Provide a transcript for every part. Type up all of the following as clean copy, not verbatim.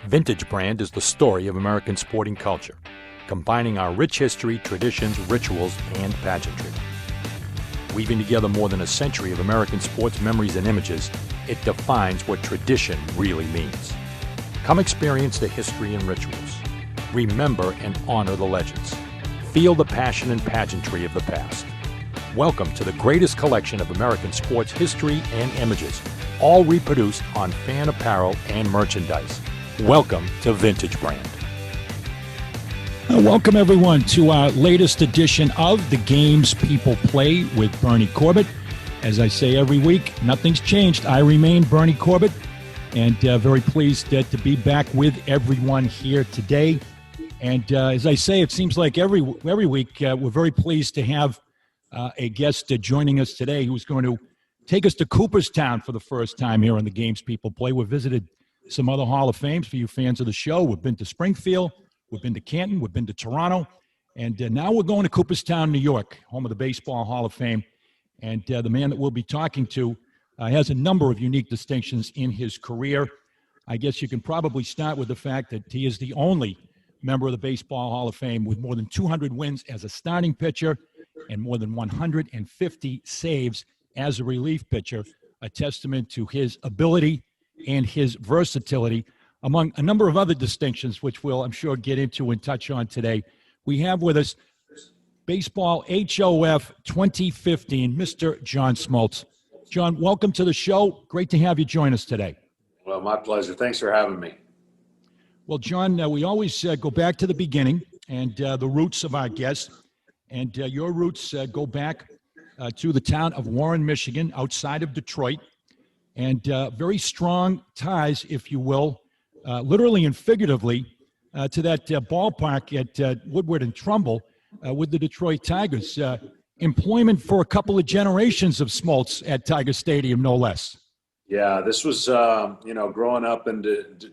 Vintage Brand is the story of American sporting culture, combining our rich history, traditions, rituals, and pageantry. Weaving together more than a century of American sports memories and images, it defines what tradition really means. Come experience the history and rituals. Remember and honor the legends. Feel the passion and pageantry of the past. Welcome to the greatest collection of American sports history and images, all reproduced on fan apparel and merchandise. Welcome to Vintage Brand. Welcome, everyone, to our latest edition of The Games People Play with Bernie Corbett. As I say every week, nothing's changed. I remain Bernie Corbett, and very pleased to be back with everyone here today. And as I say, it seems like every week we're very pleased to have a guest joining us today who's going to take us to Cooperstown for the first time here on The Games People Play. We've visited some other Hall of Fames for you fans of the show. We've been to Springfield, we've been to Canton, we've been to Toronto, and now we're going to Cooperstown, New York, home of the Baseball Hall of Fame. And the man that we'll be talking to has a number of unique distinctions in his career. I guess you can probably start with the fact that he is the only member of the Baseball Hall of Fame with more than 200 wins as a starting pitcher and more than 150 saves as a relief pitcher, a testament to his ability and his versatility, among a number of other distinctions, which we'll, I'm sure, get into and touch on today. We have with us Baseball HOF 2015, Mr. John Smoltz. John, welcome to the show. Great to have you join us today. Well, my pleasure. Thanks for having me. Well, John, we always go back to the beginning and the roots of our guests. And your roots go back to the town of Warren, Michigan, outside of Detroit. And very strong ties, if you will, literally and figuratively, to that ballpark at Woodward and Trumbull with the Detroit Tigers. Employment for a couple of generations of Smoltz at Tiger Stadium, no less. Yeah, this was, growing up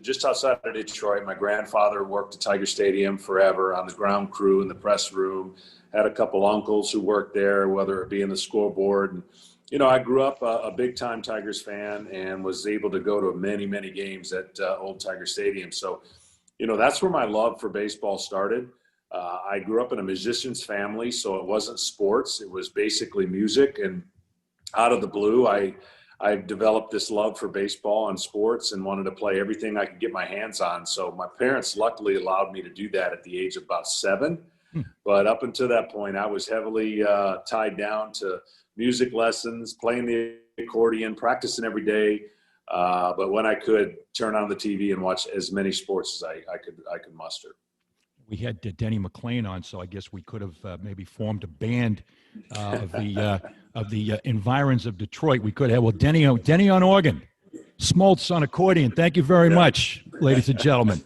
just outside of Detroit. My grandfather worked at Tiger Stadium forever on the ground crew in the press room. Had a couple uncles who worked there, whether it be in the scoreboard. And, I grew up a big-time Tigers fan and was able to go to many, many games at Old Tiger Stadium. So, that's where my love for baseball started. I grew up in a musician's family, so it wasn't sports. It was basically music. And out of the blue, I developed this love for baseball and sports and wanted to play everything I could get my hands on. So my parents luckily allowed me to do that at the age of about 7. But up until that point, I was heavily tied down to music lessons, playing the accordion, practicing every day. But when I could, turn on the TV and watch as many sports as I could muster. We had Denny McClain on, so I guess we could have maybe formed a band of the environs of Detroit. We could have, Denny on organ, Smoltz on accordion. Thank you very much, ladies and gentlemen.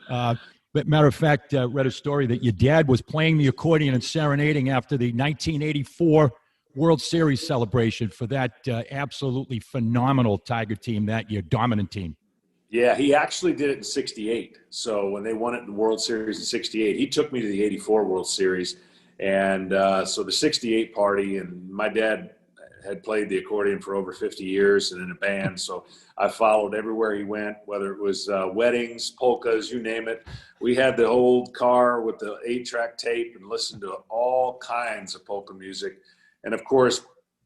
But matter of fact, read a story that your dad was playing the accordion and serenading after the 1984 World Series celebration for that absolutely phenomenal Tiger team that year, dominant team. Yeah, he actually did it in 68. So when they won it in the World Series in 68, he took me to the 84 World Series. And so the 68 party, and my dad had played the accordion for over 50 years and in a band. So I followed everywhere he went, whether it was weddings, polkas, you name it. We had the old car with the 8-track tape and listened to all kinds of polka music. And of course,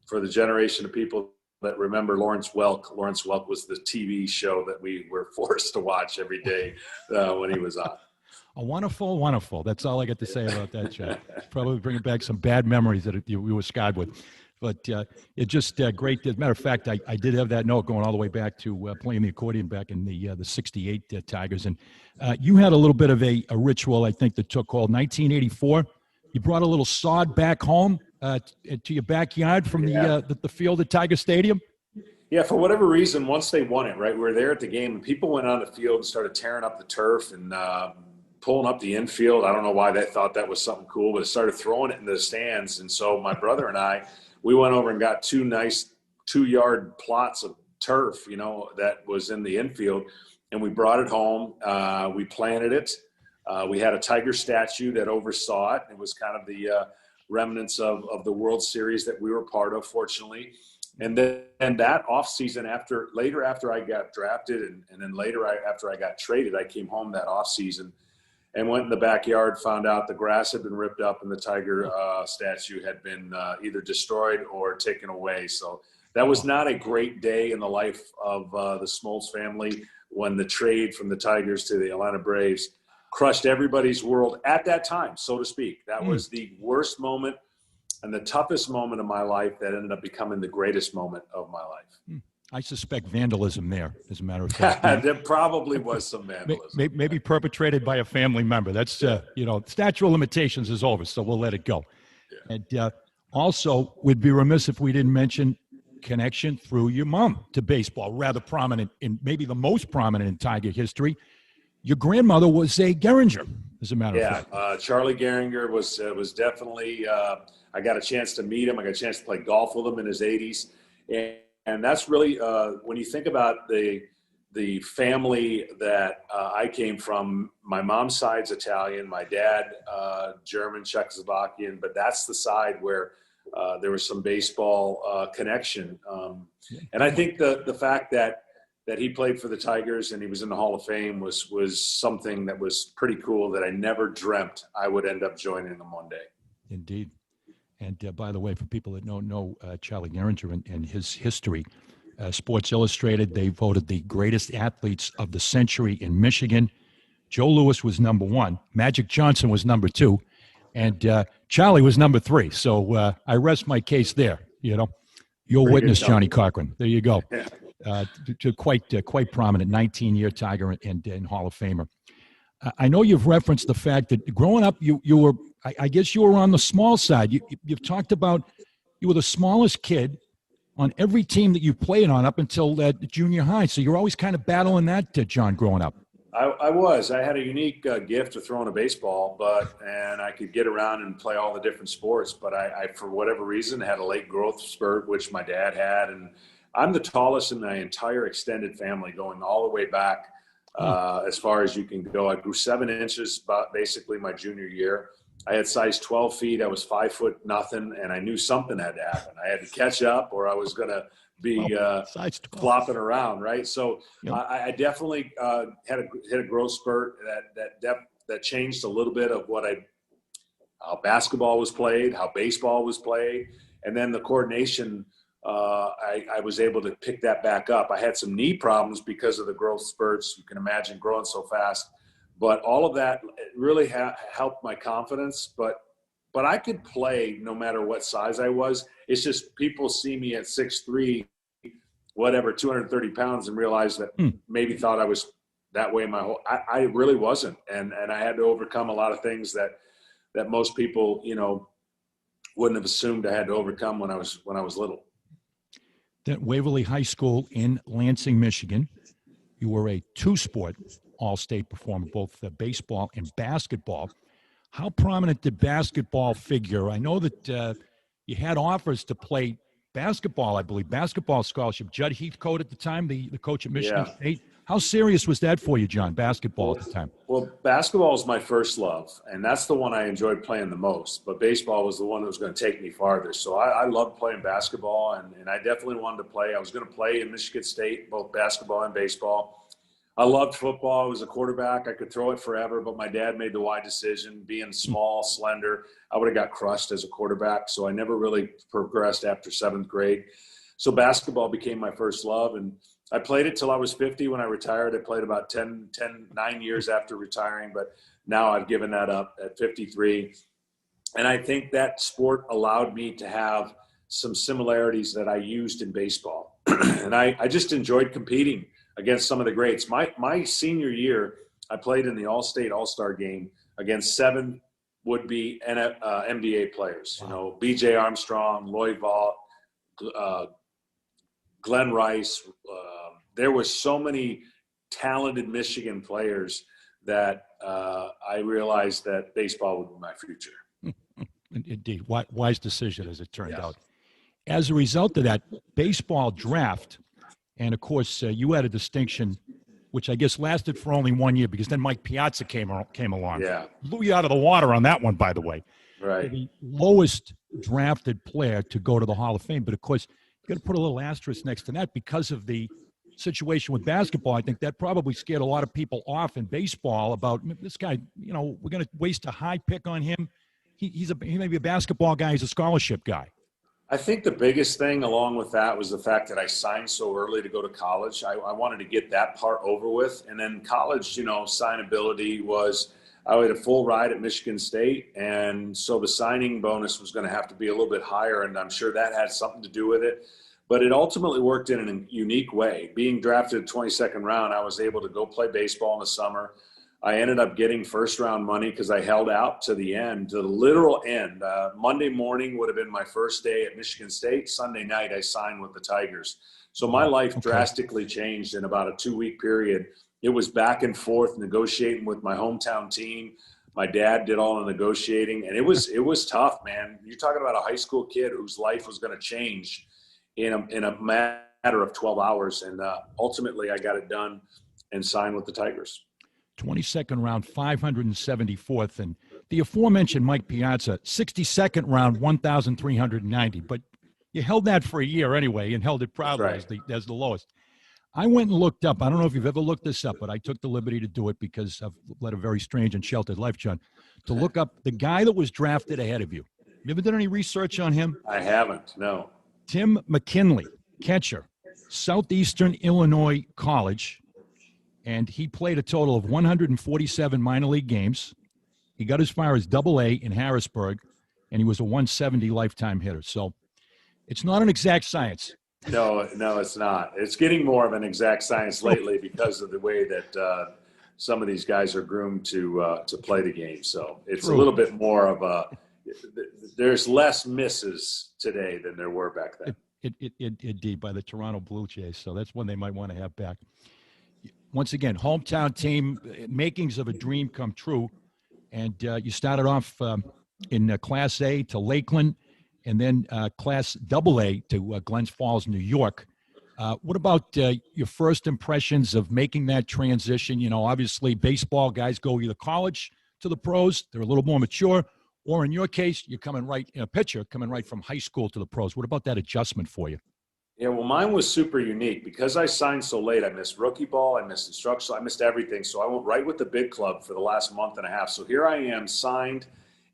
for the generation of people that remember Lawrence Welk was the TV show that we were forced to watch every day when he was on. Wonderful, wonderful. That's all I got to say about that show. Probably bringing back some bad memories that we were scarred with. But it's just great. As a matter of fact, I did have that note going all the way back to playing the accordion back in the 68 Tigers. And you had a little bit of a ritual, I think, that took hold. 1984, you brought a little sod back home to your backyard from the field at Tiger Stadium. Yeah, for whatever reason, once they won it, right, we were there at the game, and people went on the field and started tearing up the turf and pulling up the infield. I don't know why they thought that was something cool, but it started throwing it into the stands. And so my brother and I, we went over and got 2 nice 2-yard plots of turf, that was in the infield, and we brought it home. We planted it. We had a Tiger statue that oversaw it. It was kind of the remnants of the World Series that we were part of, fortunately. And then that offseason, after I got drafted, and then later after I got traded, I came home that offseason and went in the backyard, found out the grass had been ripped up and the tiger statue had been either destroyed or taken away. So that was not a great day in the life of the Smoltz family when the trade from the Tigers to the Atlanta Braves crushed everybody's world at that time, so to speak. That was the worst moment and the toughest moment of my life that ended up becoming the greatest moment of my life. I suspect vandalism there, as a matter of fact. There probably was some vandalism. Maybe perpetrated by a family member. That's, statute of limitations is over, so we'll let it go. Yeah. And also, we'd be remiss if we didn't mention connection through your mom to baseball, rather prominent, maybe the most prominent in Tiger history. Your grandmother was a Gehringer, as a matter of fact. Yeah, Charlie Gehringer was definitely I got a chance to meet him. I got a chance to play golf with him in his 80s. And that's really, when you think about the family that I came from, my mom's side's Italian, my dad, German, Czechoslovakian, but that's the side where there was some baseball connection. And I think the fact that he played for the Tigers and he was in the Hall of Fame was something that was pretty cool that I never dreamt I would end up joining them one day. Indeed. And by the way, for people that don't know Charlie Gehringer and his history, Sports Illustrated, they voted the greatest athletes of the century in Michigan. Joe Louis was number 1. Magic Johnson was number 2. And Charlie was number 3. So I rest my case there, Your Pretty witness, good, Johnny Cochran. There you go. Yeah. Quite prominent, 19-year Tiger and Hall of Famer. I know you've referenced the fact that growing up, you were, I guess you were on the small side. You've talked about you were the smallest kid on every team that you played on up until junior high. So you're always kind of battling that, John, growing up. I was. I had a unique gift of throwing a baseball, and I could get around and play all the different sports. But I, for whatever reason, had a late growth spurt, which my dad had. And I'm the tallest in my entire extended family, going all the way back as far as you can go. I grew 7 inches about basically my junior year. I had size 12 feet. I was 5 foot nothing, and I knew something had to happen. I had to catch up, or I was going to be flopping around, right? So yep. I definitely hit a growth spurt that changed a little bit of how basketball was played, how baseball was played, and then the coordination. I was able to pick that back up. I had some knee problems because of the growth spurts. You can imagine growing so fast. But all of that really helped my confidence. But I could play no matter what size I was. It's just people see me at 6'3", whatever, 230 pounds, and realize that maybe thought I was that way my whole. I really wasn't, and I had to overcome a lot of things that most people wouldn't have assumed I had to overcome when I was little. At Waverly High School in Lansing, Michigan, you were a 2-sport all-state performer, both baseball and basketball. How prominent did basketball figure? I know that you had offers to play basketball, I believe, basketball scholarship. Judd Heathcote at the time, the coach at Michigan State. How serious was that for you, John, basketball at the time? Well, basketball was my first love, and that's the one I enjoyed playing the most. But baseball was the one that was going to take me farther. So I loved playing basketball, and I definitely wanted to play. I was going to play in Michigan State, both basketball and baseball. I loved football. I was a quarterback. I could throw it forever, but my dad made the wise decision. Being small, slender, I would have got crushed as a quarterback, so I never really progressed after 7th grade. So basketball became my first love, and I played it till I was 50 when I retired. I played about 9 years after retiring, but now I've given that up at 53. And I think that sport allowed me to have some similarities that I used in baseball. And I just enjoyed competing against some of the greats. My senior year, I played in the All-State All-Star game against 7 would-be NBA players. Wow. B.J. Armstrong, Lloyd Vaught, Glenn Rice. There were so many talented Michigan players that I realized that baseball would be my future. Indeed. Wise decision, as it turned out. As a result of that baseball draft, and of course, you had a distinction, which I guess lasted for only 1 year, because then Mike Piazza came along. Yeah. Blew you out of the water on that one, by the way. Right. The lowest drafted player to go to the Hall of Fame. But of course, got to put a little asterisk next to that because of the situation with basketball. I think that probably scared a lot of people off in baseball about this guy. You know, we're going to waste a high pick on him. He may be a basketball guy. He's a scholarship guy. I think the biggest thing along with that was the fact that I signed so early to go to college. I wanted to get that part over with. And then college, you know, signability was I had a full ride at Michigan State. And so the signing bonus was going to have to be a little bit higher. And I'm sure that had something to do with it. But it ultimately worked in a unique way. Being drafted 22nd round, I was able to go play baseball in the summer. I ended up getting first-round money because I held out to the end, to the literal end. Monday morning would have been my first day at Michigan State. Sunday night, I signed with the Tigers. So my life drastically changed in about a 2-week period. It was back and forth negotiating with my hometown team. My dad did all the negotiating, and it was tough, man. You're talking about a high school kid whose life was going to change in a matter of 12 hours. And ultimately, I got it done and signed with the Tigers. 22nd round, 574th. And the aforementioned Mike Piazza, 62nd round, 1,390. But you held that for a year anyway and held it proudly as the lowest. I went and looked up. I don't know if you've ever looked this up, but I took the liberty to do it because I've led a very strange and sheltered life, John, to look up the guy that was drafted ahead of you. You ever done any research on him? I haven't, no. Tim McKinley, catcher, Southeastern Illinois College, and he played a total of 147 minor league games. He got as far as Double-A in Harrisburg, and he was a 170 lifetime hitter. So it's not an exact science. No, it's not. It's getting more of an exact science lately because of the way that some of these guys are groomed to play the game. So it's a little bit more of a there's less misses today than there were back then. Indeed, by the Toronto Blue Jays. So that's one they might want to have back. Once again, hometown team, makings of a dream come true. And you started off in Class A to Lakeland, and then Class AA to Glens Falls, New York. What about your first impressions of making that transition? You know, obviously baseball guys go either college to the pros, they're a little more mature, or in your case, you're coming right, a pitcher coming right from high school to the pros. What about that adjustment for you? Yeah, well, mine was super unique because I signed so late. I missed rookie ball, I missed instruction, I missed everything. So I went right with the big club for the last month and a half. So here I am signed,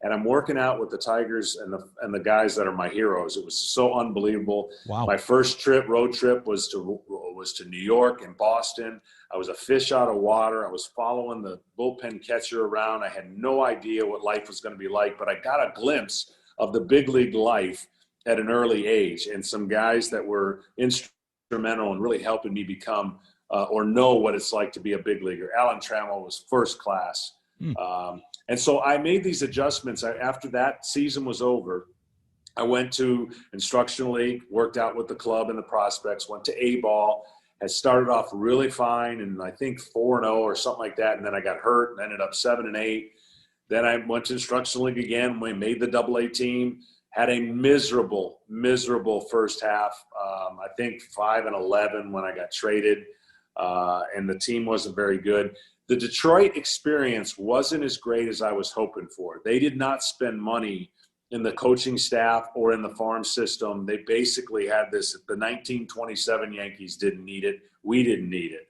and I'm working out with the Tigers and the guys that are my heroes. It was so unbelievable. Wow. My first road trip was to New York and Boston. I was a fish out of water. I was following the bullpen catcher around. I had no idea what life was going to be like, but I got a glimpse of the big league life at an early age, and some guys that were instrumental in really helping me become or know what it's like to be a big leaguer. Alan Trammell was first class. And so I made these adjustments. After that season was over, I went to instructional league, worked out with the club and the prospects, went to A-ball, had started off really fine, and I think 4-0 or something like that, and then I got hurt and ended up 7-8. Then I went to instructional league again. We made the AA team. Had a miserable first half. I think 5-11 when I got traded, and the team wasn't very good. The Detroit experience wasn't as great as I was hoping for. They did not spend money in the coaching staff or in the farm system. They basically had this, the 1927 Yankees didn't need it. We didn't need it.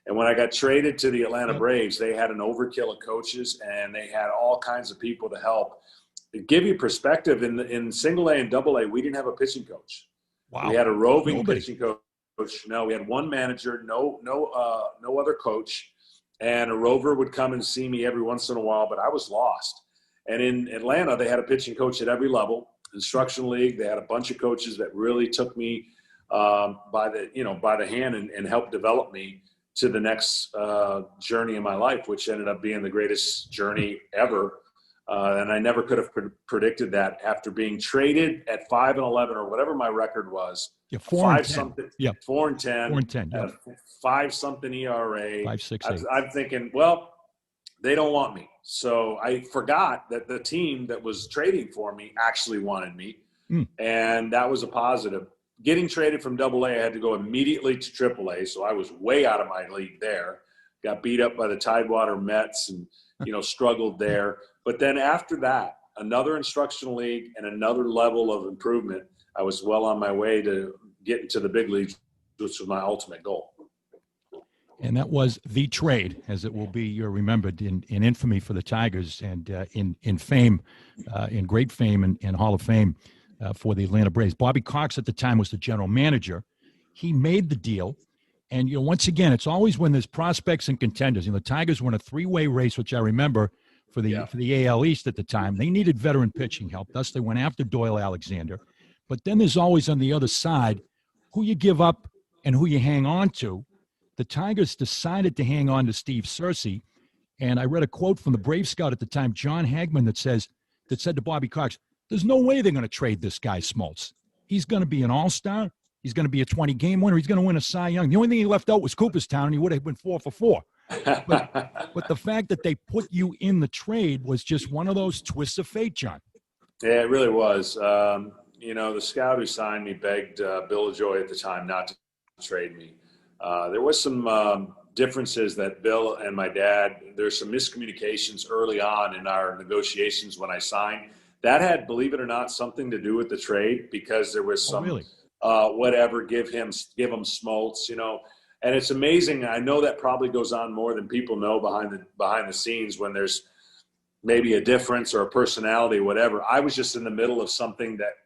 And when I got traded to the Atlanta Braves, they had an overkill of coaches, and they had all kinds of people to help. To give you perspective, in single A and double A, we didn't have a pitching coach. Wow. We had a roving pitching coach. No, we had one manager, no other coach. And a rover would come and see me every once in a while, but I was lost. And in Atlanta, they had a pitching coach at every level. Instructional league, they had a bunch of coaches that really took me by the hand and helped develop me to the next journey in my life, which ended up being the greatest journey ever. And I never could have predicted that after being traded at 5-11 or whatever my record was. Yeah, 4-10. 4-10. 4-10. Yeah. 5-something ERA. 5.68. I'm thinking, well, they don't want me. So I forgot that the team that was trading for me actually wanted me. And that was a positive. Getting traded from AA, I had to go immediately to AAA. So I was way out of my league there. Got beat up by the Tidewater Mets and, struggled there. But then after that, another instructional league and another level of improvement, I was well on my way to getting to the big leagues, which was my ultimate goal. And that was the trade, as it will be. You're remembered in infamy for the Tigers and in fame, in great fame and Hall of Fame for the Atlanta Braves. Bobby Cox at the time was the general manager. He made the deal. And, once again, it's always when there's prospects and contenders. The Tigers were in a three-way race, which I remember for the AL East at the time. They needed veteran pitching help. Thus, they went after Doyle Alexander. But then there's always on the other side who you give up and who you hang on to. The Tigers decided to hang on to Steve Searcy, and I read a quote from the Brave scout at the time, John Hagman, that said to Bobby Cox, "There's no way they're going to trade this guy Smoltz. He's going to be an all-star. He's going to be a 20-game winner. He's going to win a Cy Young. The only thing he left out was Cooperstown, and he would have been 4 for 4." But the fact that they put you in the trade was just one of those twists of fate, John. Yeah, it really was. The scout who signed me begged Bill Joy at the time not to trade me. There was some differences that Bill and my dad, there's some miscommunications early on in our negotiations when I signed. That had, believe it or not, something to do with the trade, because there was some give him Smoltz, and it's amazing. I know that probably goes on more than people know behind the scenes when there's maybe a difference or a personality, whatever. I was just in the middle of something that,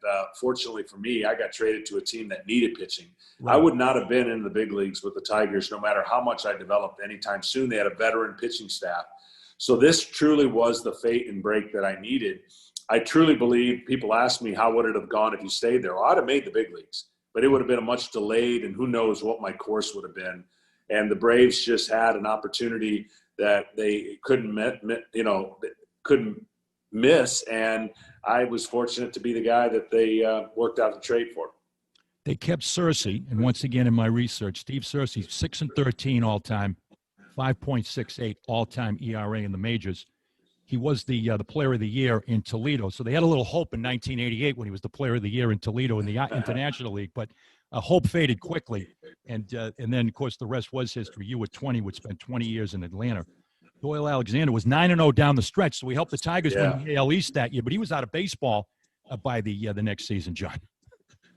fortunately for me, I got traded to a team that needed pitching. Right. I would not have been in the big leagues with the Tigers, no matter how much I developed anytime soon. They had a veteran pitching staff. So this truly was the fate and break that I needed. I truly believe, people ask me, how would it have gone if you stayed there? Well, I'd have made the big leagues, but it would have been a much delayed, and who knows what my course would have been. And the Braves just had an opportunity that they couldn't miss, and I was fortunate to be the guy that they worked out the trade for. They kept Searcy, and once again in my research, Steve Searcy, 6-13 all-time, 5.68 all-time ERA in the majors. He was the Player of the Year in Toledo, so they had a little hope in 1988 when he was the Player of the Year in Toledo in the International League, but hope faded quickly, and then, of course, the rest was history. You were 20, would spend 20 years in Atlanta. Doyle Alexander was 9-0 down the stretch, so we helped the Tigers win the AL East that year, but he was out of baseball by the next season, John.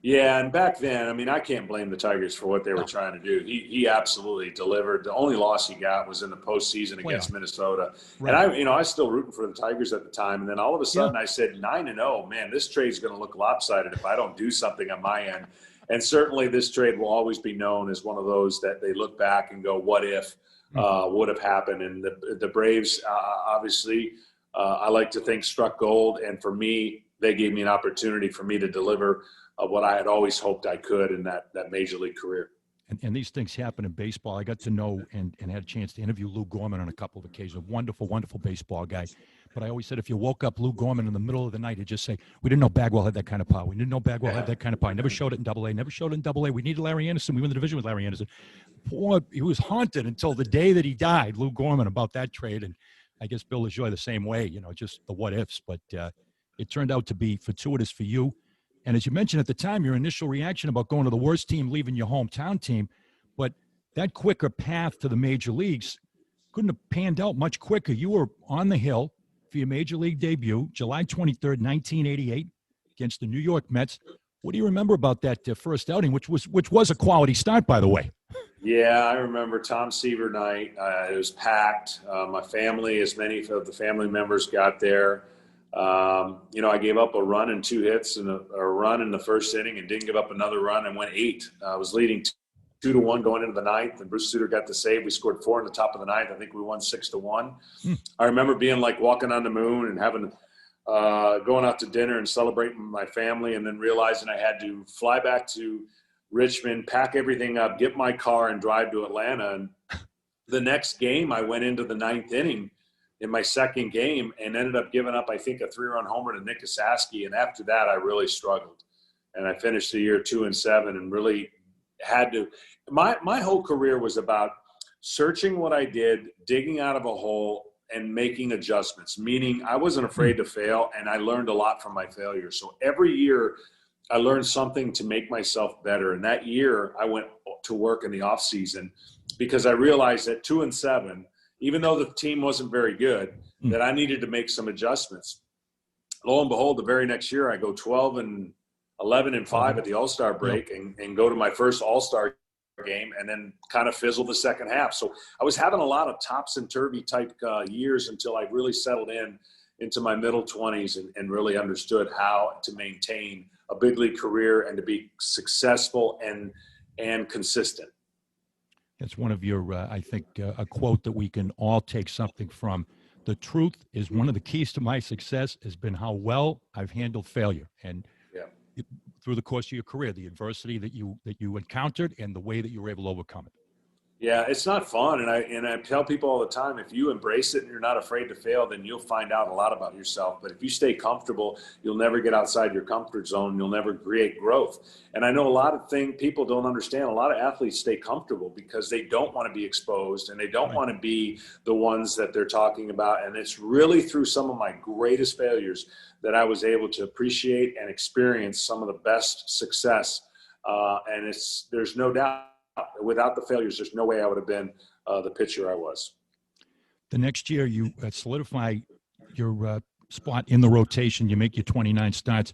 Yeah, and back then, I can't blame the Tigers for what they were trying to do. He absolutely delivered. The only loss he got was in the postseason against Minnesota. Right. And I was still rooting for the Tigers at the time. And then all of a sudden I said, 9-0, man, this trade's going to look lopsided if I don't do something on my end. And certainly this trade will always be known as one of those that they look back and go, what if would have happened? And the Braves, obviously, I like to think struck gold. And for me, they gave me an opportunity for me to deliver what I had always hoped I could in that major league career. And these things happen in baseball. I got to know and had a chance to interview Lou Gorman on a couple of occasions. Wonderful, wonderful baseball guy. But I always said, if you woke up Lou Gorman in the middle of the night, he'd just say, we didn't know Bagwell had that kind of power. We didn't know Bagwell had that kind of power. Never showed it in Double-A. Never showed it in Double-A. We needed Larry Anderson. We won the division with Larry Anderson. Boy, he was haunted until the day that he died, Lou Gorman, about that trade. And I guess Bill LaJoie the same way, just the what ifs. But it turned out to be fortuitous for you. And as you mentioned at the time, your initial reaction about going to the worst team, leaving your hometown team, but that quicker path to the major leagues couldn't have panned out much quicker. You were on the hill for your major league debut, July 23rd, 1988, against the New York Mets. What do you remember about that first outing, which was a quality start, by the way? Yeah, I remember Tom Seaver night. It was packed. My family, as many of the family members got there. I gave up a run and 2 hits and a run in the first inning and didn't give up another run and went 8. I was leading 2-1 going into the ninth, and Bruce Sutter got the save. We scored 4 in the top of the ninth. I think we won 6-1. I remember being like walking on the moon and having going out to dinner and celebrating with my family, and then realizing I had to fly back to Richmond, pack everything up, get my car, and drive to Atlanta. And the next game, I went into the 9th inning in my second game and ended up giving up, I think, a 3-run homer to Nick Kasaski. And after that, I really struggled. And I finished the year 2-7 and really had to – my whole career was about searching what I did, digging out of a hole, and making adjustments, meaning I wasn't afraid to fail, and I learned a lot from my failures. So every year I learned something to make myself better. And that year I went to work in the off season because I realized that 2-7, even though the team wasn't very good, that I needed to make some adjustments. Lo and behold, the very next year I go 12-5 11-5 at the All-Star break and go to my first All-Star game and then kind of fizzle the second half. So I was having a lot of topsy-turvy type years until I really settled into my middle 20s and really understood how to maintain a big league career and to be successful and consistent. It's one of your, I think, a quote that we can all take something from. The truth is one of the keys to my success has been how well I've handled failure. And through the course of your career, the adversity that you encountered and the way that you were able to overcome it. Yeah, it's not fun. And I tell people all the time, if you embrace it and you're not afraid to fail, then you'll find out a lot about yourself. But if you stay comfortable, you'll never get outside your comfort zone. You'll never create growth. And I know a lot of people don't understand. A lot of athletes stay comfortable because they don't want to be exposed and they don't want to be the ones that they're talking about. And it's really through some of my greatest failures that I was able to appreciate and experience some of the best success. And there's no doubt. Without the failures, there's no way I would have been the pitcher I was. The next year, you solidify your spot in the rotation. You make your 29 starts,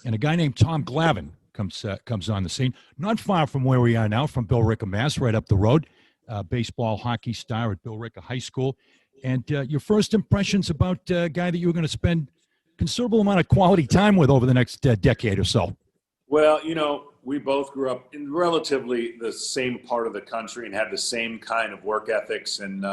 and a guy named Tom Glavine comes on the scene. Not far from where we are now, from Billerica, Mass, right up the road. Baseball, hockey star at Billerica High School. And your first impressions about a guy that you were going to spend considerable amount of quality time with over the next decade or so. Well, we both grew up in relatively the same part of the country and had the same kind of work ethics and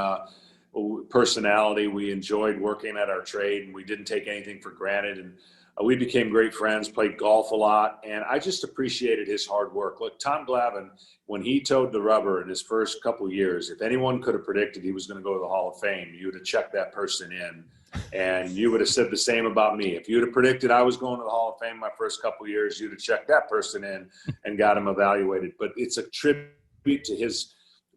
personality. We enjoyed working at our trade, and we didn't take anything for granted. And we became great friends, played golf a lot, and I just appreciated his hard work. Look, Tom Glavine, when he towed the rubber in his first couple years, if anyone could have predicted he was going to go to the Hall of Fame, you would have checked that person in. And you would have said the same about me. If you would have predicted I was going to the Hall of Fame my first couple of years, you'd have checked that person in and got him evaluated. But it's a tribute to his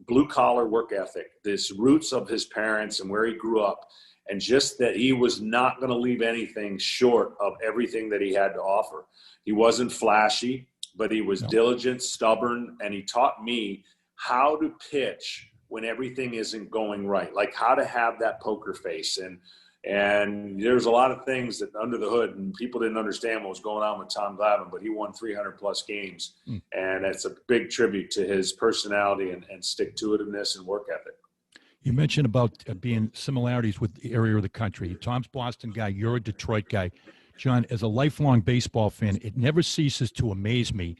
blue-collar work ethic, the roots of his parents and where he grew up, and just that he was not going to leave anything short of everything that he had to offer. He wasn't flashy, but he was diligent, stubborn, and he taught me how to pitch when everything isn't going right, like how to have that poker face. And there's a lot of things that under the hood, and people didn't understand what was going on with Tom Glavine, but he won 300-plus games. And it's a big tribute to his personality and stick-to-itiveness and work ethic. You mentioned about being similarities with the area of the country. Tom's Boston guy, you're a Detroit guy. John, as a lifelong baseball fan, it never ceases to amaze me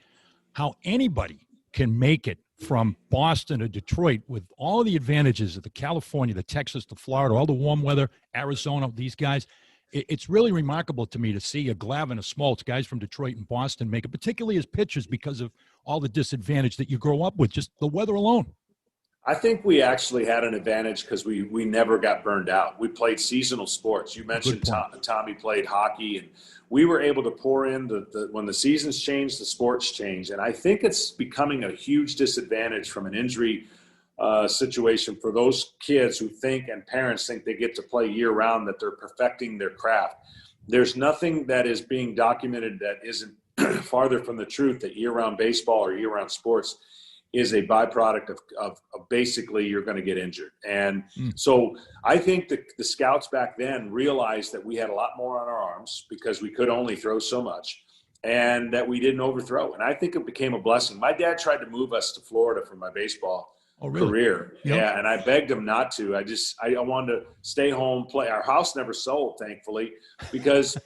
how anybody can make it from Boston to Detroit with all the advantages of the California, the Texas, the Florida, all the warm weather, Arizona, these guys. It's really remarkable to me to see a Glavine, a Smoltz, guys from Detroit and Boston make it, particularly as pitchers because of all the disadvantage that you grow up with, just the weather alone. I think we actually had an advantage because we never got burned out. We played seasonal sports. You mentioned Tommy played hockey, and we were able to pour in when the seasons change, the sports change. And I think it's becoming a huge disadvantage from an injury situation for those kids who think, and parents think, they get to play year round, that they're perfecting their craft. There's nothing that is being documented that isn't farther from the truth that year-round baseball or year-round sports is a byproduct of basically you're going to get injured. And so I think the scouts back then realized that we had a lot more on our arms because we could only throw so much and that we didn't overthrow. And I think it became a blessing. My dad tried to move us to Florida for my baseball career. Yep. Yeah. And I begged him not to. I wanted to stay home, play. Our house never sold, thankfully, because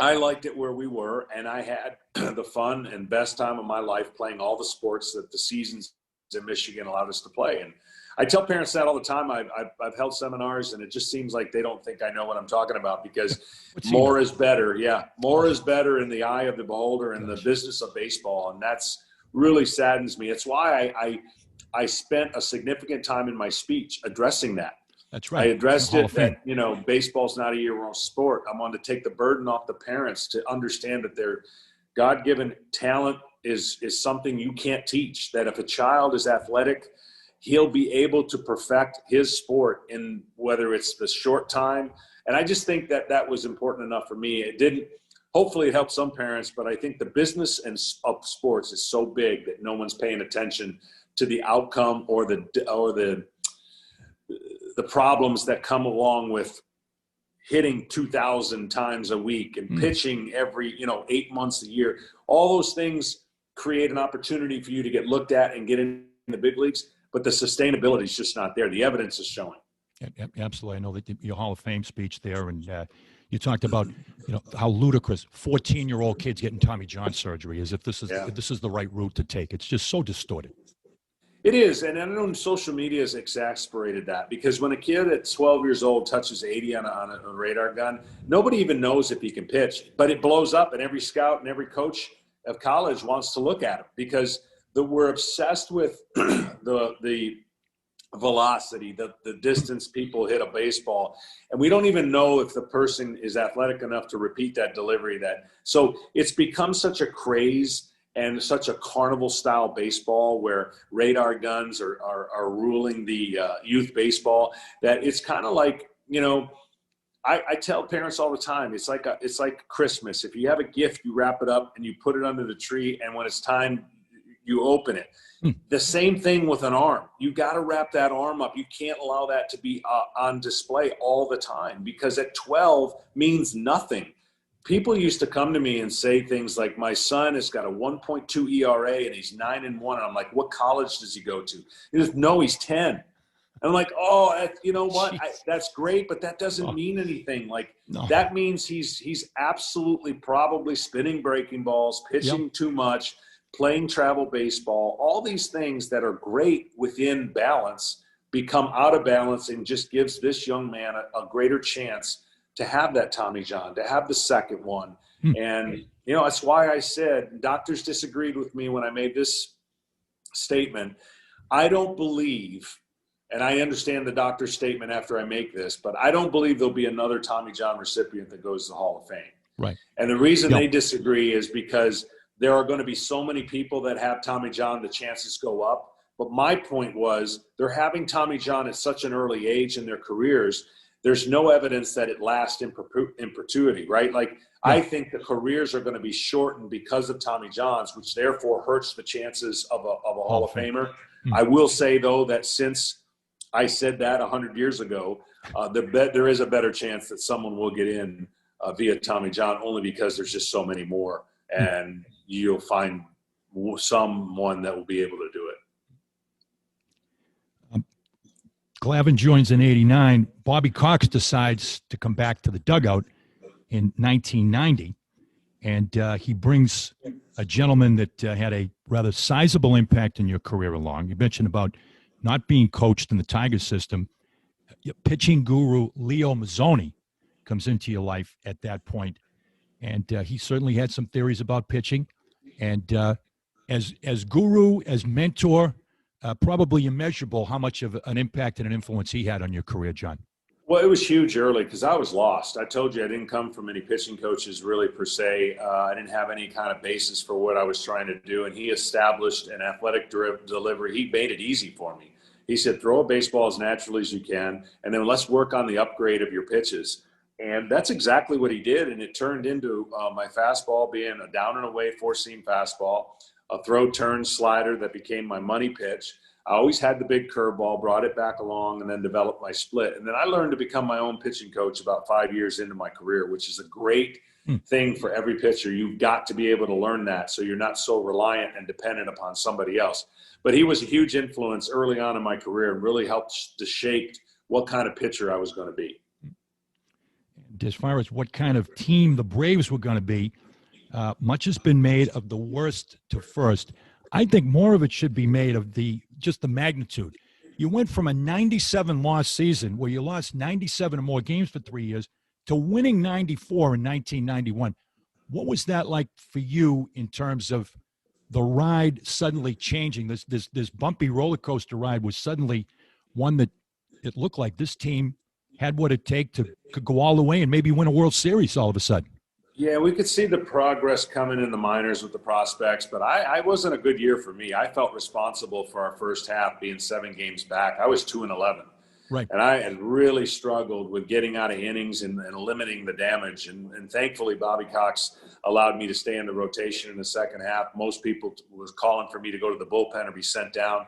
I liked it where we were, and I had the fun and best time of my life playing all the sports that the seasons in Michigan allowed us to play. And I tell parents that all the time. I've held seminars, and it just seems like they don't think I know what I'm talking about because more is better. Yeah, more is better in the eye of the beholder in the business of baseball, and that's really saddens me. It's why I spent a significant time in my speech addressing that. That's right. I addressed it that, baseball's not a year-round sport. I wanted to take the burden off the parents to understand that their God-given talent is something you can't teach, that if a child is athletic, he'll be able to perfect his sport in whether it's the short time. And I just think that was important enough for me. It didn't – hopefully it helped some parents, but I think the business of sports is so big that no one's paying attention to the outcome or the problems that come along with hitting 2,000 times a week and pitching every, 8 months a year. All those things create an opportunity for you to get looked at and get in the big leagues, but the sustainability is just not there. The evidence is showing. Absolutely. I know that your Hall of Fame speech there, and you talked about, how ludicrous 14-year-old kids getting Tommy John surgery, as if this is the right route to take. It's just so distorted. It is, and I know social media has exasperated that, because when a kid at 12 years old touches 80 on a radar gun, nobody even knows if he can pitch, but it blows up, and every scout and every coach of college wants to look at him, because we're obsessed with the velocity, the distance people hit a baseball, and we don't even know if the person is athletic enough to repeat that delivery. So it's become such a craze and such a carnival-style baseball where radar guns are ruling the youth baseball, that it's kind of like, I tell parents all the time, it's like Christmas. If you have a gift, you wrap it up and you put it under the tree, and when it's time, you open it. The same thing with an arm. You got to wrap that arm up. You can't allow that to be on display all the time, because at 12 means nothing. People used to come to me and say things like, my son has got a 1.2 ERA and he's 9-1. And I'm like, what college does he go to? He goes, no, he's 10. And I'm like, oh, you know what? That's great, but that doesn't mean anything. That means he's absolutely probably spinning breaking balls, pitching too much, playing travel baseball. All these things that are great within balance become out of balance, and just gives this young man a greater chance to have that Tommy John, to have the second one. And, that's why I said, doctors disagreed with me when I made this statement. I don't believe, and I understand the doctor's statement after I make this, but I don't believe there'll be another Tommy John recipient that goes to the Hall of Fame. Right. And the reason they disagree is because there are going to be so many people that have Tommy John, the chances go up. But my point was, they're having Tommy John at such an early age in their careers. There's no evidence that it lasts in perpetuity, right? I think the careers are going to be shortened because of Tommy John's, which therefore hurts the chances of a Hall of Famer. I will say, though, that since I said that 100 years ago, there is a better chance that someone will get in via Tommy John, only because there's just so many more. And you'll find someone that will be able to do it. Glavine joins in 89. Bobby Cox decides to come back to the dugout in 1990, and he brings a gentleman that had a rather sizable impact in your career along. You mentioned about not being coached in the Tiger system. Your pitching guru, Leo Mazzoni, comes into your life at that point, and he certainly had some theories about pitching. And as guru, as mentor, probably immeasurable how much of an impact and an influence he had on your career, John. Well, it was huge early, because I was lost. I told you I didn't come from any pitching coaches really per se. I didn't have any kind of basis for what I was trying to do. And he established an athletic delivery. He made it easy for me. He said, throw a baseball as naturally as you can, and then let's work on the upgrade of your pitches. And that's exactly what he did. And it turned into my fastball being a down and away four-seam fastball, a throw turn slider that became my money pitch. I always had the big curveball, brought it back along, and then developed my split. And then I learned to become my own pitching coach about 5 years into my career, which is a great thing for every pitcher. You've got to be able to learn that, so you're not so reliant and dependent upon somebody else. But he was a huge influence early on in my career and really helped to shape what kind of pitcher I was going to be. And as far as what kind of team the Braves were going to be, much has been made of the worst to first. I think more of it should be made of just the magnitude. You went from a 97-loss season where you lost 97 or more games for 3 years to winning 94 in 1991. What was that like for you in terms of the ride suddenly changing? This bumpy roller coaster ride was suddenly one that it looked like this team had what it could go all the way and maybe win a World Series all of a sudden. Yeah, we could see the progress coming in the minors with the prospects, but I wasn't a good year for me. I felt responsible for our first half being 7 games back. I was 2-11. Right. And I had really struggled with getting out of innings and limiting the damage. And thankfully, Bobby Cox allowed me to stay in the rotation in the second half. Most people was calling for me to go to the bullpen or be sent down.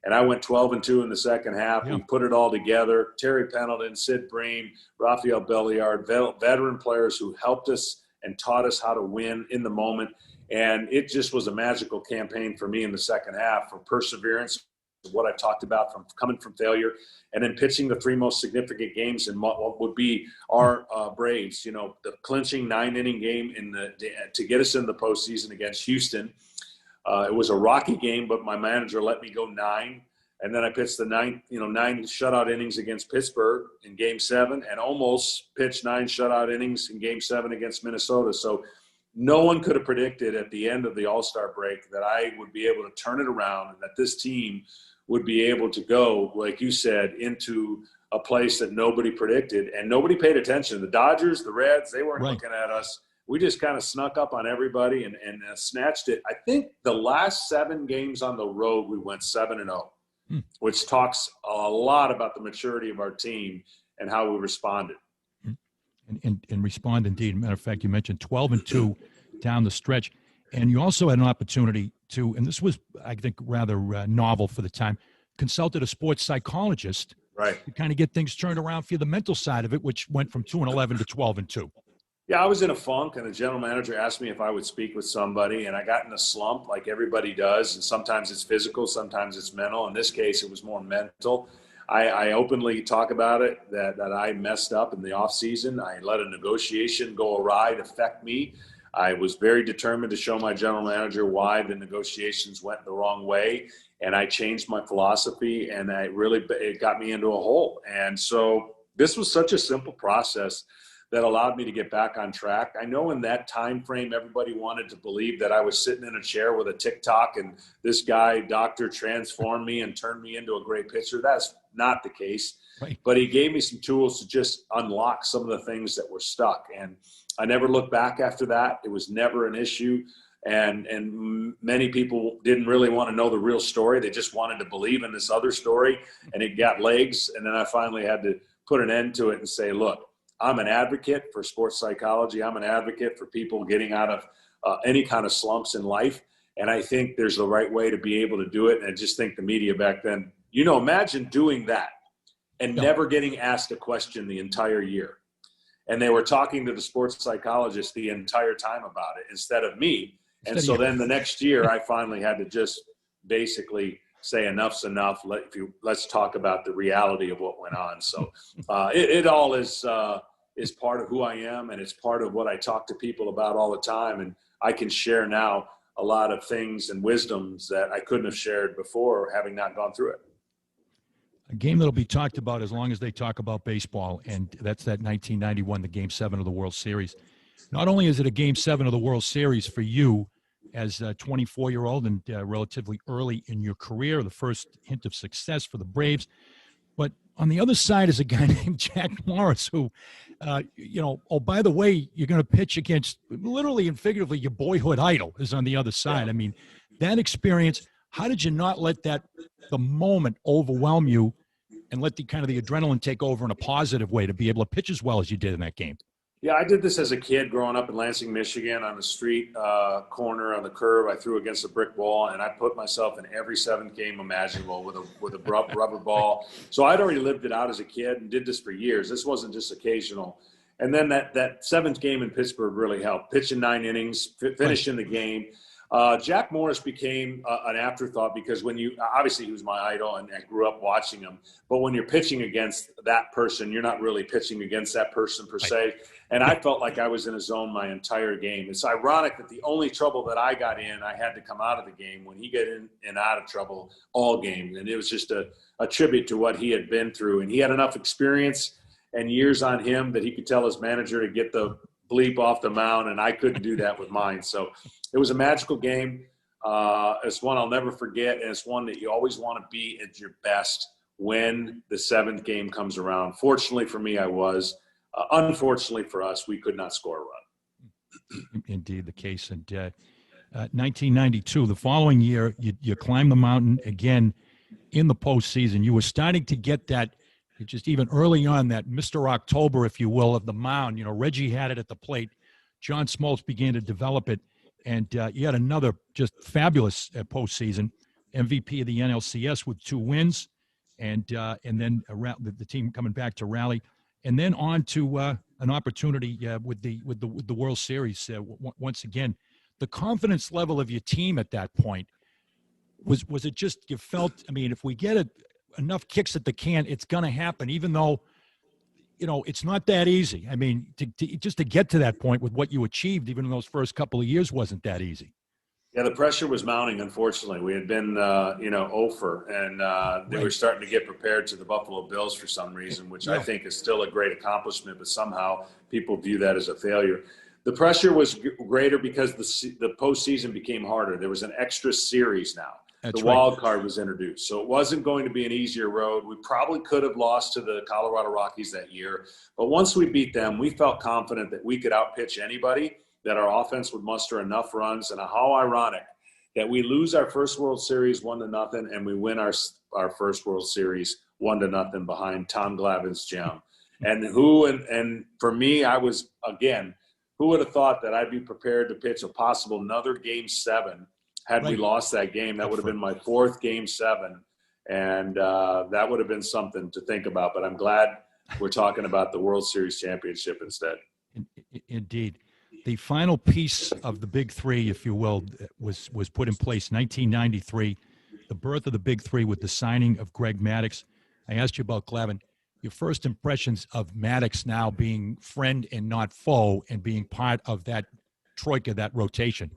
And I went 12-2 in the second half. Yeah. We put it all together. Terry Pendleton, Sid Breen, Rafael Belliard, veteran players who helped us and taught us how to win in the moment. And it just was a magical campaign for me in the second half for perseverance, what I talked about from coming from failure, and then pitching the three most significant games in what would be our Braves. You know, the clinching 9-inning game to get us in the postseason against Houston. It was a rocky game, but my manager let me go 9. And then I pitched the 9 shutout innings against Pittsburgh in Game 7, and almost pitched 9 shutout innings in Game 7 against Minnesota. So no one could have predicted at the end of the All-Star break that I would be able to turn it around and that this team would be able to go, like you said, into a place that nobody predicted and nobody paid attention. The Dodgers, the Reds, they weren't looking at us. We just kind of snuck up on everybody and snatched it. I think the last 7 games on the road, we went 7-0, which talks a lot about the maturity of our team and how we responded. And respond indeed. Matter of fact, you mentioned 12-2 down the stretch. And you also had an opportunity to, and this was, I think, rather novel for the time, consulted a sports psychologist to kind of get things turned around for you, the mental side of it, which went from 2-11 to 12-2. Yeah, I was in a funk, and the general manager asked me if I would speak with somebody, and I got in a slump like everybody does, and sometimes it's physical, sometimes it's mental. In this case, it was more mental. I openly talk about it, that I messed up in the offseason. I let a negotiation go awry to affect me. I was very determined to show my general manager why the negotiations went the wrong way, and I changed my philosophy, and it got me into a hole. And so this was such a simple process that allowed me to get back on track. I know in that time frame, everybody wanted to believe that I was sitting in a chair with a TikTok and this guy, doctor, transformed me and turned me into a great pitcher. That's not the case. Right. But he gave me some tools to just unlock some of the things that were stuck. And I never looked back after that. It was never an issue. And many people didn't really want to know the real story. They just wanted to believe in this other story, and it got legs. And then I finally had to put an end to it and say, look, I'm an advocate for sports psychology. I'm an advocate for people getting out of any kind of slumps in life. And I think there's the right way to be able to do it. And I just think the media back then, imagine doing that and never getting asked a question the entire year. And they were talking to the sports psychologist the entire time about it instead of me. And so then the next year, I finally had to just basically say enough's enough. Let's talk about the reality of what went on. So it all is part of who I am, and it's part of what I talk to people about all the time. And I can share now a lot of things and wisdoms that I couldn't have shared before, having not gone through it. A game that'll be talked about as long as they talk about baseball, and that's that 1991, the Game 7 of the World Series. Not only is it a Game 7 of the World Series for you as a 24-year-old and relatively early in your career, the first hint of success for the Braves, but on the other side is a guy named Jack Morris who, oh, by the way, you're going to pitch against, literally and figuratively, your boyhood idol is on the other side. Yeah. I mean, that experience, how did you not let the moment overwhelm you and let the adrenaline take over in a positive way to be able to pitch as well as you did in that game? Yeah, I did this as a kid growing up in Lansing, Michigan, on the street corner on the curb. I threw against a brick wall, and I put myself in every 7th game imaginable with a rubber ball. So I'd already lived it out as a kid and did this for years. This wasn't just occasional. And then that 7th game in Pittsburgh really helped. Pitching 9 innings, finishing the game. Jack Morris became an afterthought because obviously he was my idol and I grew up watching him, but when you're pitching against that person, you're not really pitching against that person per se. And I felt like I was in a zone my entire game. It's ironic that the only trouble that I got in, I had to come out of the game when he got in and out of trouble all game. And it was just a tribute to what he had been through. And he had enough experience and years on him that he could tell his manager to get the bleep off the mound, and I couldn't do that with mine. So it was a magical game. It's one I'll never forget, and it's one that you always want to be at your best when the 7th game comes around. Fortunately for me, I was. Unfortunately for us, we could not score a run. Indeed, the case. And 1992, the following year, you climbed the mountain again in the postseason. You were starting to get that, just even early on, that Mr. October, if you will, of the mound. Reggie had it at the plate. John Smoltz began to develop it. And you had another just fabulous postseason. MVP of the NLCS with 2 wins, and then around the team coming back to rally, and then on to an opportunity with the World Series. Once again, the confidence level of your team at that point, was it just you felt? I mean, if we get enough kicks at the can, it's going to happen, even though it's not that easy. I mean, just to get to that point with what you achieved, even in those first couple of years, wasn't that easy. Yeah, the pressure was mounting, unfortunately. We had been, 0-for, and they were starting to get prepared to the Buffalo Bills for some reason, which I think is still a great accomplishment, but somehow people view that as a failure. The pressure was greater because the postseason became harder. There was an extra series now. The wild card was introduced. So it wasn't going to be an easier road. We probably could have lost to the Colorado Rockies that year. But once we beat them, we felt confident that we could outpitch anybody, that our offense would muster enough runs. And how ironic that we lose our first World Series 1-0 and we win our first World Series 1-0 behind Tom Glavine's gem. And for me, I was, again, who would have thought that I'd be prepared to pitch a possible another Game 7 had we lost that game? That would have been my 4th Game 7, and that would have been something to think about. But I'm glad we're talking about the World Series championship instead. Indeed. The final piece of the Big Three, if you will, was put in place 1993, the birth of the Big Three with the signing of Greg Maddux. I asked you about Glavine. Your first impressions of Maddux now being friend and not foe and being part of that troika, that rotation.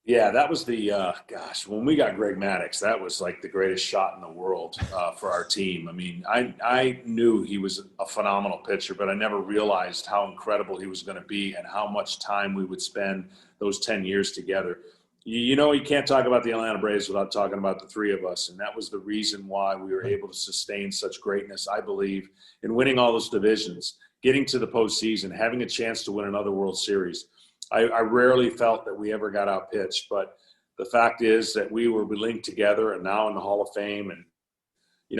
Yeah, that was when we got Greg Maddux, that was like the greatest shot in the world for our team. I mean, I knew he was a phenomenal pitcher, but I never realized how incredible he was going to be and how much time we would spend those 10 years together. You can't talk about the Atlanta Braves without talking about the three of us, and that was the reason why we were able to sustain such greatness, I believe, in winning all those divisions, getting to the postseason, having a chance to win another World Series. I rarely felt that we ever got outpitched, but the fact is that we linked together and now in the Hall of Fame. And,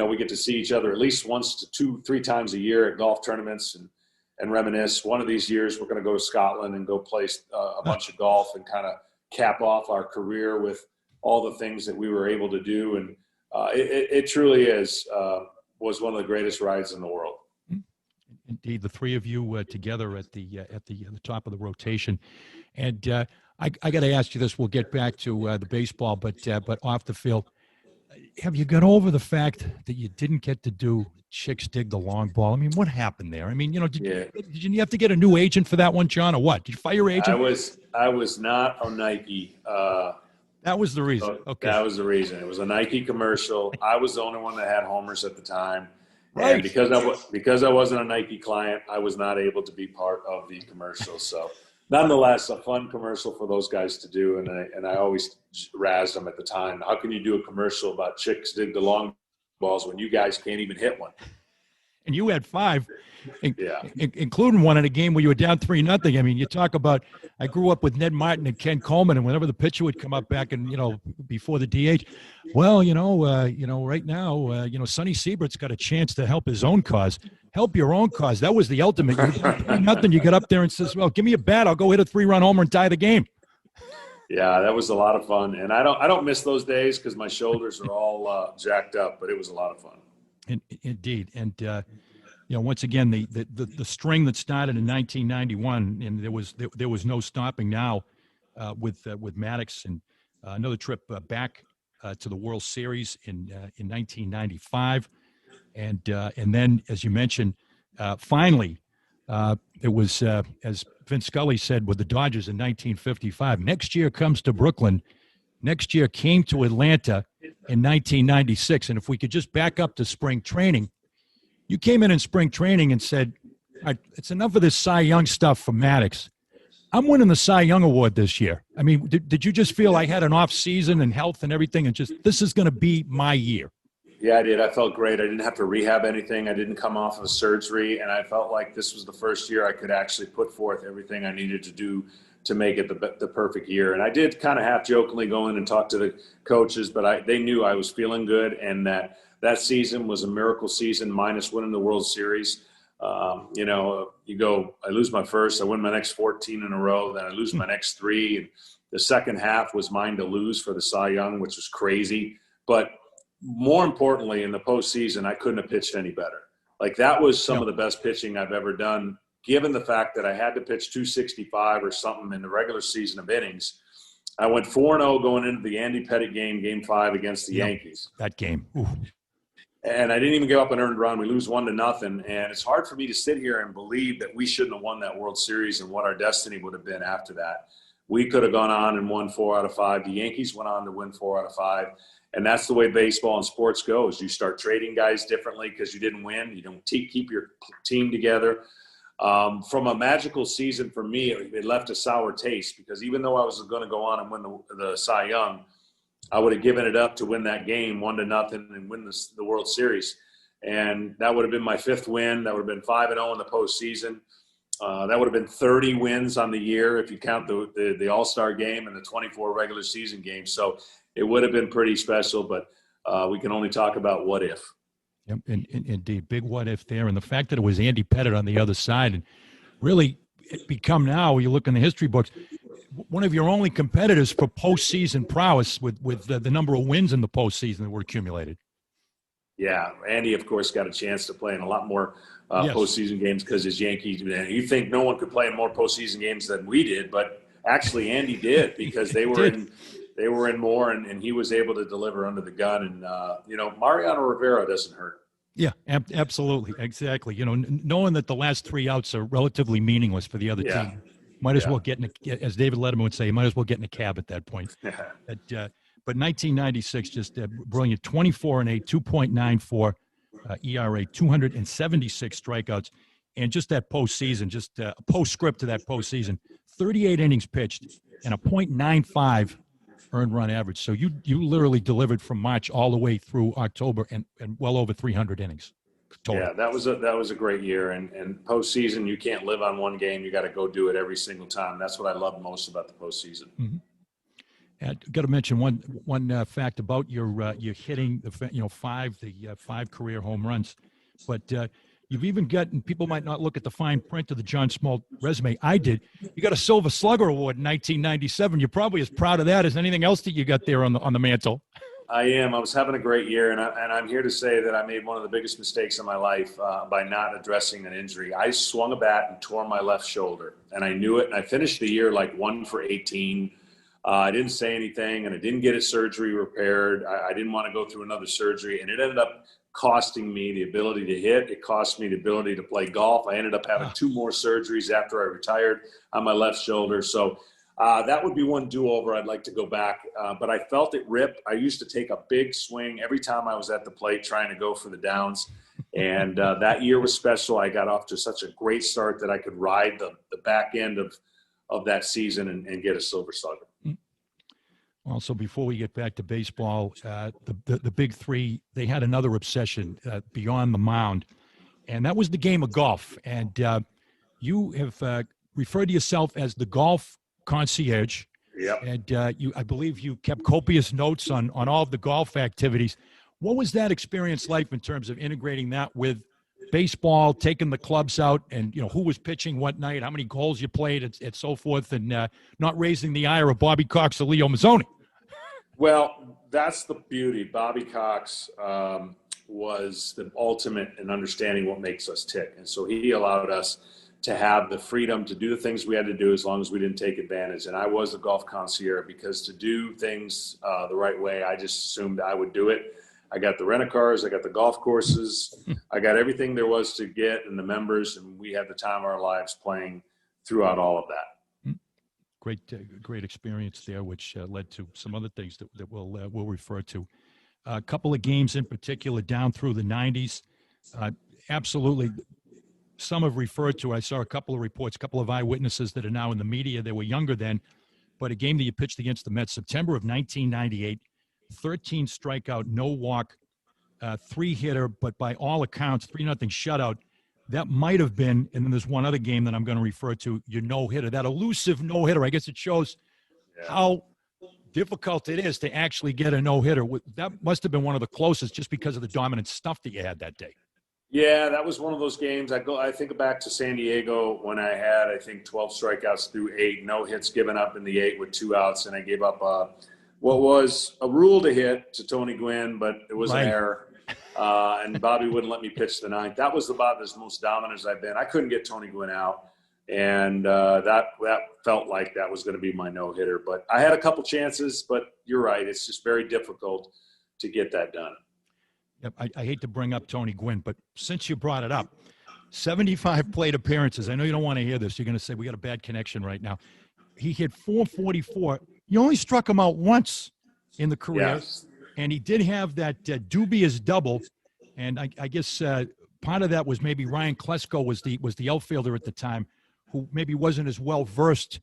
we get to see each other at least once to 2-3 times a year at golf tournaments and reminisce. One of these years we're going to go to Scotland and go play a bunch of golf and kind of cap off our career with all the things that we were able to do. And it truly was one of the greatest rides in the world. Indeed, the three of you together at the top of the rotation, and I got to ask you this. We'll get back to the baseball, but off the field, have you got over the fact that you didn't get to do Chicks Dig the Long Ball? I mean, what happened there? I mean, did you have to get a new agent for that one, John, or what? Did you fire your agent? I was not a Nike. That was the reason. Okay, that was the reason. It was a Nike commercial. I was the only one that had homers at the time. Right. And because I wasn't a Nike client, I was not able to be part of the commercial. So nonetheless, a fun commercial for those guys to do. And I always razzed them at the time. How can you do a commercial about Chicks Dig the Long Balls when you guys can't even hit one? And you had 5, including one in a game where you were down 3-0. I mean, you talk about, I grew up with Ned Martin and Ken Coleman, and whenever the pitcher would come up back and, before the DH, well, right now, Sonny Siebert's got a chance to help his own cause. Help your own cause. That was the ultimate. Nothing. You get up there and says, well, give me a bat. I'll go hit a 3-run homer and tie the game. Yeah, that was a lot of fun. And I don't miss those days because my shoulders are all jacked up, but it was a lot of fun. Indeed. And, once again, the string that started in 1991, and there was no stopping now with Maddux, and another trip back to the World Series in 1995. And then, as you mentioned, finally, it was, as Vince Scully said, with the Dodgers in 1955. Next year comes to Brooklyn. Next year came to Atlanta in 1996. And if we could just back up to spring training, you came in spring training and said, all right, it's enough of this Cy Young stuff for Maddux. I'm winning the Cy Young Award this year. I mean, did you just feel I had an off season and health and everything and just this is going to be my year? Yeah, I did. I felt great. I didn't have to rehab anything. I didn't come off of surgery. And I felt like this was the first year I could actually put forth everything I needed to do to make it the perfect year. And I did kind of half jokingly go in and talk to the coaches, but they knew I was feeling good and that season was a miracle season minus winning the World Series. You go, I lose my first, I win my next 14 in a row, then I lose my next 3. And the second half was mine to lose for the Cy Young, which was crazy. But more importantly, in the postseason, I couldn't have pitched any better. Like, that was some of the best pitching I've ever done, given the fact that I had to pitch 265 or something in the regular season of innings. I went 4-0 going into the Andy Pettitte game, Game 5 against the Yankees. That game. Ooh. And I didn't even give up an earned run. We lose 1-0. And it's hard for me to sit here and believe that we shouldn't have won that World Series and what our destiny would have been after that. We could have gone on and won 4 out of 5. The Yankees went on to win 4 out of 5. And that's the way baseball and sports goes. You start trading guys differently because you didn't win. You don't keep your team together. From a magical season for me, it left a sour taste, because even though I was going to go on and win the Cy Young, I would have given it up to win that game 1-0 and win the World Series. And that would have been my 5th win. That would have been 5-0 in the postseason. That would have been 30 wins on the year if you count the All-Star game and the 24 regular season games. So it would have been pretty special, but we can only talk about what if. Yep, indeed. Big what if there. And the fact that it was Andy Pettitte on the other side, and really it become now, you look in the history books, one of your only competitors for postseason prowess with the number of wins in the postseason that were accumulated. Yeah, Andy, of course, got a chance to play in a lot more postseason games because his Yankees. You think no one could play in more postseason games than we did, but actually Andy did, because they were in more, and he was able to deliver under the gun. And Mariano Rivera doesn't hurt. Yeah, absolutely, exactly. Knowing that the last 3 outs are relatively meaningless for the other team, might as well get as David Letterman would say, you might as well get in a cab at that point. But 1996, just brilliant. 24-8, 2.94 ERA, 276 strikeouts, and just that postseason, just a postscript to that postseason, 38 innings pitched and a .95 earned run average. So you literally delivered from March all the way through October, and well over 300 innings total. Yeah, that was a great year. And postseason, you can't live on one game. You got to go do it every single time. That's what I love most about the postseason. Mm-hmm. Got to mention one fact about your hitting, five career home runs, but you've even gotten, people might not look at the fine print of the John Smoltz resume. I did. You got a Silver Slugger Award in 1997. You're probably as proud of that as anything else that you got there on the mantle. I am. I was having a great year, and I'm here to say that I made one of the biggest mistakes in my life by not addressing an injury. I swung a bat and tore my left shoulder, and I knew it. And I finished the year like 1 for 18. I didn't say anything, and I didn't get a surgery repaired. I didn't want to go through another surgery, and it ended up costing me the ability to hit. It cost me the ability to play golf. I ended up having 2 more surgeries after I retired on my left shoulder. So that would be one do-over. I'd like to go back, but I felt it rip. I used to take a big swing every time I was at the plate trying to go for the downs, and that year was special. I got off to such a great start that I could ride the back end of that season and get a Silver Slugger. Also, before we get back to baseball, the big three, they had another obsession beyond the mound, and that was the game of golf. And you have referred to yourself as the golf concierge. Yeah. And I believe you kept copious notes on all of the golf activities. What was that experience like in terms of integrating that with baseball, taking the clubs out, and who was pitching what night, how many holes you played, and so forth, and not raising the ire of Bobby Cox or Leo Mazzoni? Well, that's the beauty. Bobby Cox was the ultimate in understanding what makes us tick, and so he allowed us to have the freedom to do the things we had to do as long as we didn't take advantage. And I was a golf concierge, because to do things the right way, I just assumed I would do it. I got the rent-a-cars, I got the golf courses, I got everything there was to get, and the members, and we had the time of our lives playing throughout all of that. Great experience there, which led to some other things that we'll refer to. A couple of games in particular down through the 90s. Absolutely, some have referred to, I saw a couple of reports, a couple of eyewitnesses that are now in the media. They were younger then, but a game that you pitched against the Mets, September of 1998, 13 strikeout, no walk, 3-hitter, but by all accounts, 3-0 shutout. That might have been, and then there's one other game that I'm going to refer to, your no-hitter, that elusive no-hitter. I guess it shows how difficult it is to actually get a no-hitter. That must have been one of the closest, just because of the dominant stuff that you had that day. Yeah, that was one of those games. I think back to San Diego when I had, 12 strikeouts through 8, no hits given up in the 8 with 2 outs, and I gave up what was a rule to hit to Tony Gwynn, but it was Right. an error. And Bobby wouldn't let me pitch the ninth. That was about as most dominant as I've been. I couldn't get Tony Gwynn out. And that felt like that was going to be my no-hitter. But I had a couple chances, but you're right. It's just very difficult to get that done. Yep, I hate to bring up Tony Gwynn, but since you brought it up, 75 plate appearances. I know you don't want to hear this. You're going to say we got a bad connection right now. He hit 444. You only struck him out once in the career, Yes. and he did have that dubious double. And I guess part of that was maybe Ryan Klesko was the outfielder at the time, who maybe wasn't as well versed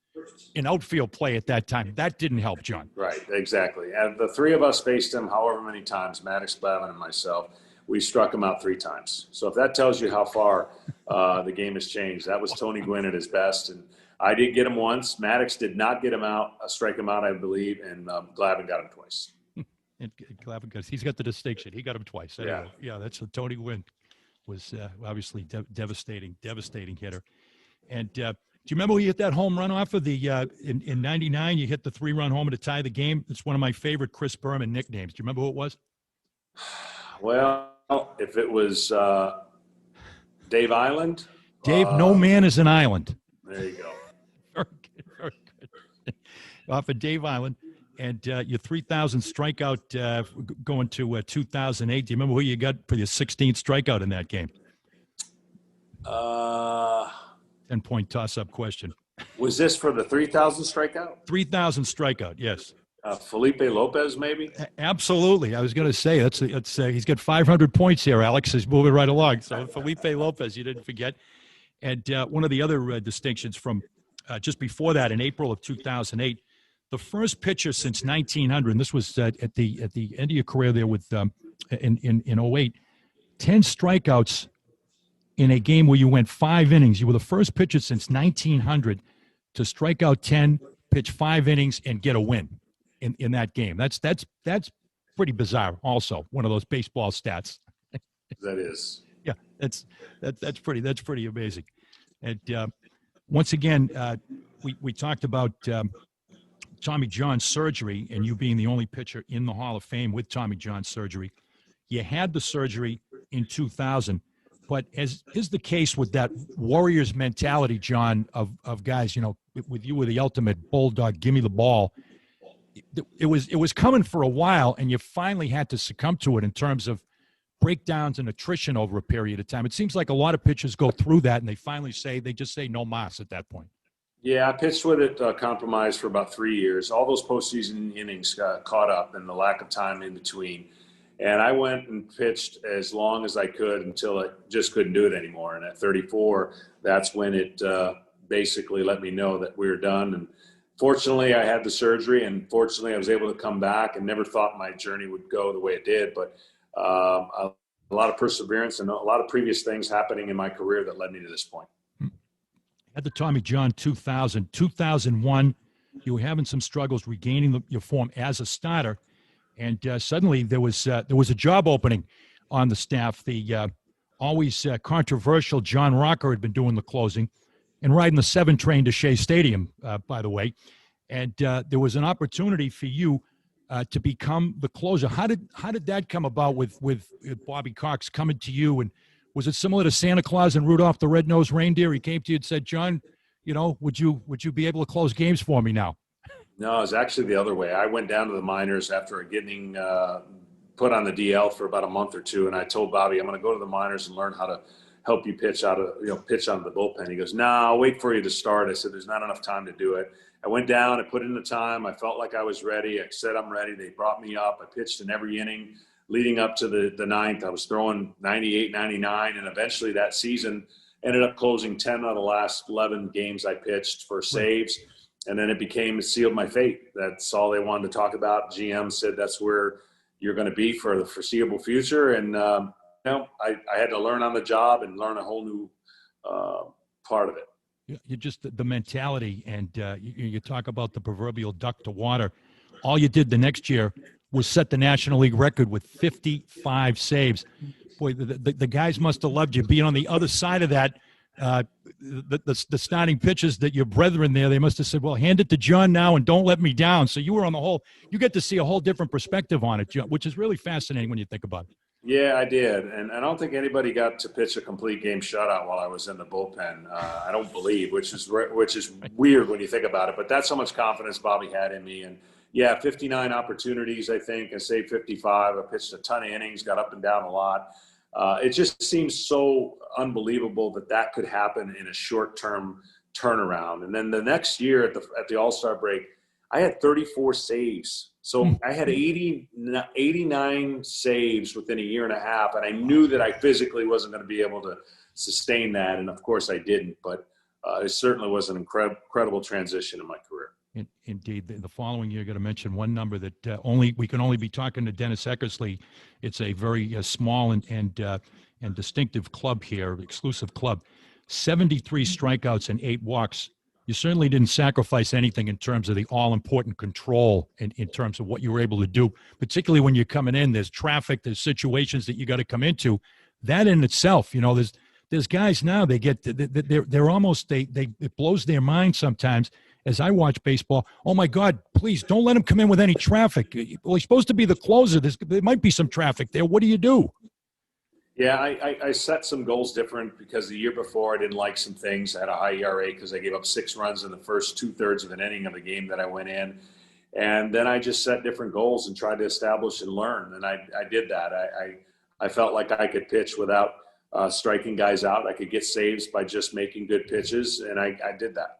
in outfield play at that time. That didn't help, John. Right, exactly. And the three of us faced him however many times, Maddux, Glavine, and myself. We struck him out 3 times. So if that tells you how far the game has changed, that was Tony Gwynn at his best. And I did get him once. Maddux did not get him out, strike him out, I believe, and Glavine got him twice. And Glavine, because he's got the distinction. He got him twice. Anyway, yeah, that's what Tony Gwynn was obviously devastating hitter. And do you remember when you hit that home run off of the in '99? You hit the 3-run homer to tie the game. It's one of my favorite Chris Berman nicknames. Do you remember who it was? Well, if it was Dave Island. Dave, no man is an island. There you go. Very good, very good. Off of Dave Island. And your 3,000 strikeout going to 2008. Do you remember who you got for your 16th strikeout in that game? 10-point toss-up question. Was this for the 3,000 strikeout? 3,000 strikeout, yes. Felipe Lopez, maybe? Absolutely. I was going to say, he's got 500 points here, Alex. He's moving right along. So Felipe Lopez, you didn't forget. And one of the other distinctions from just before that, in April of 2008, the first pitcher since 1900, and this was at the end of your career there with in 08, 10 strikeouts in a game where you went 5 innings. You were the first pitcher since 1900 to strike out 10, pitch 5 innings, and get a win in that game. That's pretty bizarre. Also, one of those baseball stats. That is. Yeah, that's pretty amazing. And once again, we talked about Tommy John's surgery, and you being the only pitcher in the Hall of Fame with Tommy John's surgery. You had the surgery in 2000, but as is the case with that Warriors mentality, John, of guys, with you were the ultimate bulldog, give me the ball. It was coming for a while, and you finally had to succumb to it in terms of breakdowns and attrition over a period of time. It seems like a lot of pitchers go through that, and they just say no mas at that point. Yeah, I pitched with it compromised for about 3 years. All those postseason innings got caught up in the lack of time in between. And I went and pitched as long as I could until I just couldn't do it anymore. And at 34, that's when it basically let me know that we were done. And fortunately, I had the surgery, and fortunately, I was able to come back, and never thought my journey would go the way it did. But a lot of perseverance and a lot of previous things happening in my career that led me to this point. At the Tommy John 2000, 2001, you were having some struggles regaining your form as a starter, and suddenly there was a job opening on the staff. The always controversial John Rocker had been doing the closing and riding the 7 train to Shea Stadium, by the way, and there was an opportunity for you to become the closer. How did that come about with Bobby Cox coming to you? And was it similar to Santa Claus and Rudolph the Red-Nosed Reindeer? He came to you and said, John, would you be able to close games for me now? No, it was actually the other way. I went down to the minors after getting put on the DL for about a month or two, and I told Bobby, I'm going to go to the minors and learn how to help you pitch out of pitch out of the bullpen. He goes, "No, I'll wait for you to start." I said, "There's not enough time to do it." I went down, I put in the time. I felt like I was ready. I said I'm ready. They brought me up. I pitched in every inning leading up to the ninth. I was throwing 98, 99, and eventually that season ended up closing 10 out of the last 11 games I pitched for saves. And then it sealed my fate. That's all they wanted to talk about. GM said that's where you're going to be for the foreseeable future. And, I had to learn on the job and learn a whole new part of it. You just the mentality, and you talk about the proverbial duck to water. All you did the next year was set the National League record with 55 saves. Boy, the guys must have loved you being on the other side of that, the starting pitchers that your brethren there, they must have said, well, hand it to John now and don't let me down. So you were on the whole, you get to see a whole different perspective on it, which is really fascinating when you think about it. Yeah, I did. And I don't think anybody got to pitch a complete game shutout while I was in the bullpen. I don't believe, which is weird when you think about it. But that's how much confidence Bobby had in me. And, yeah, 59 opportunities, I think. I saved 55. I pitched a ton of innings, got up and down a lot. It just seems so unbelievable that could happen in a short-term turnaround. And then the next year at the All-Star break, I had 34 saves. So I had 89 saves within a year and a half, and I knew that I physically wasn't going to be able to sustain that, and of course I didn't. But it certainly was an incredible transition in my career. Indeed. The following year, I got to mention one number that we can only be talking to Dennis Eckersley. It's a very small and distinctive club here, exclusive club. 73 strikeouts and 8 walks. You certainly didn't sacrifice anything in terms of the all-important control in terms of what you were able to do, particularly when you're coming in. There's traffic, there's situations that you got to come into. That in itself, there's guys now, they're almost, it blows their mind sometimes as I watch baseball. Oh, my God, please don't let him come in with any traffic. Well, he's supposed to be the closer. There might be some traffic there. What do you do? Yeah, I set some goals different because the year before I didn't like some things. I had a high ERA because I gave up 6 runs in the first 2/3 of an inning of the game that I went in. And then I just set different goals and tried to establish and learn. And I did that. I felt like I could pitch without striking guys out. I could get saves by just making good pitches, and I did that.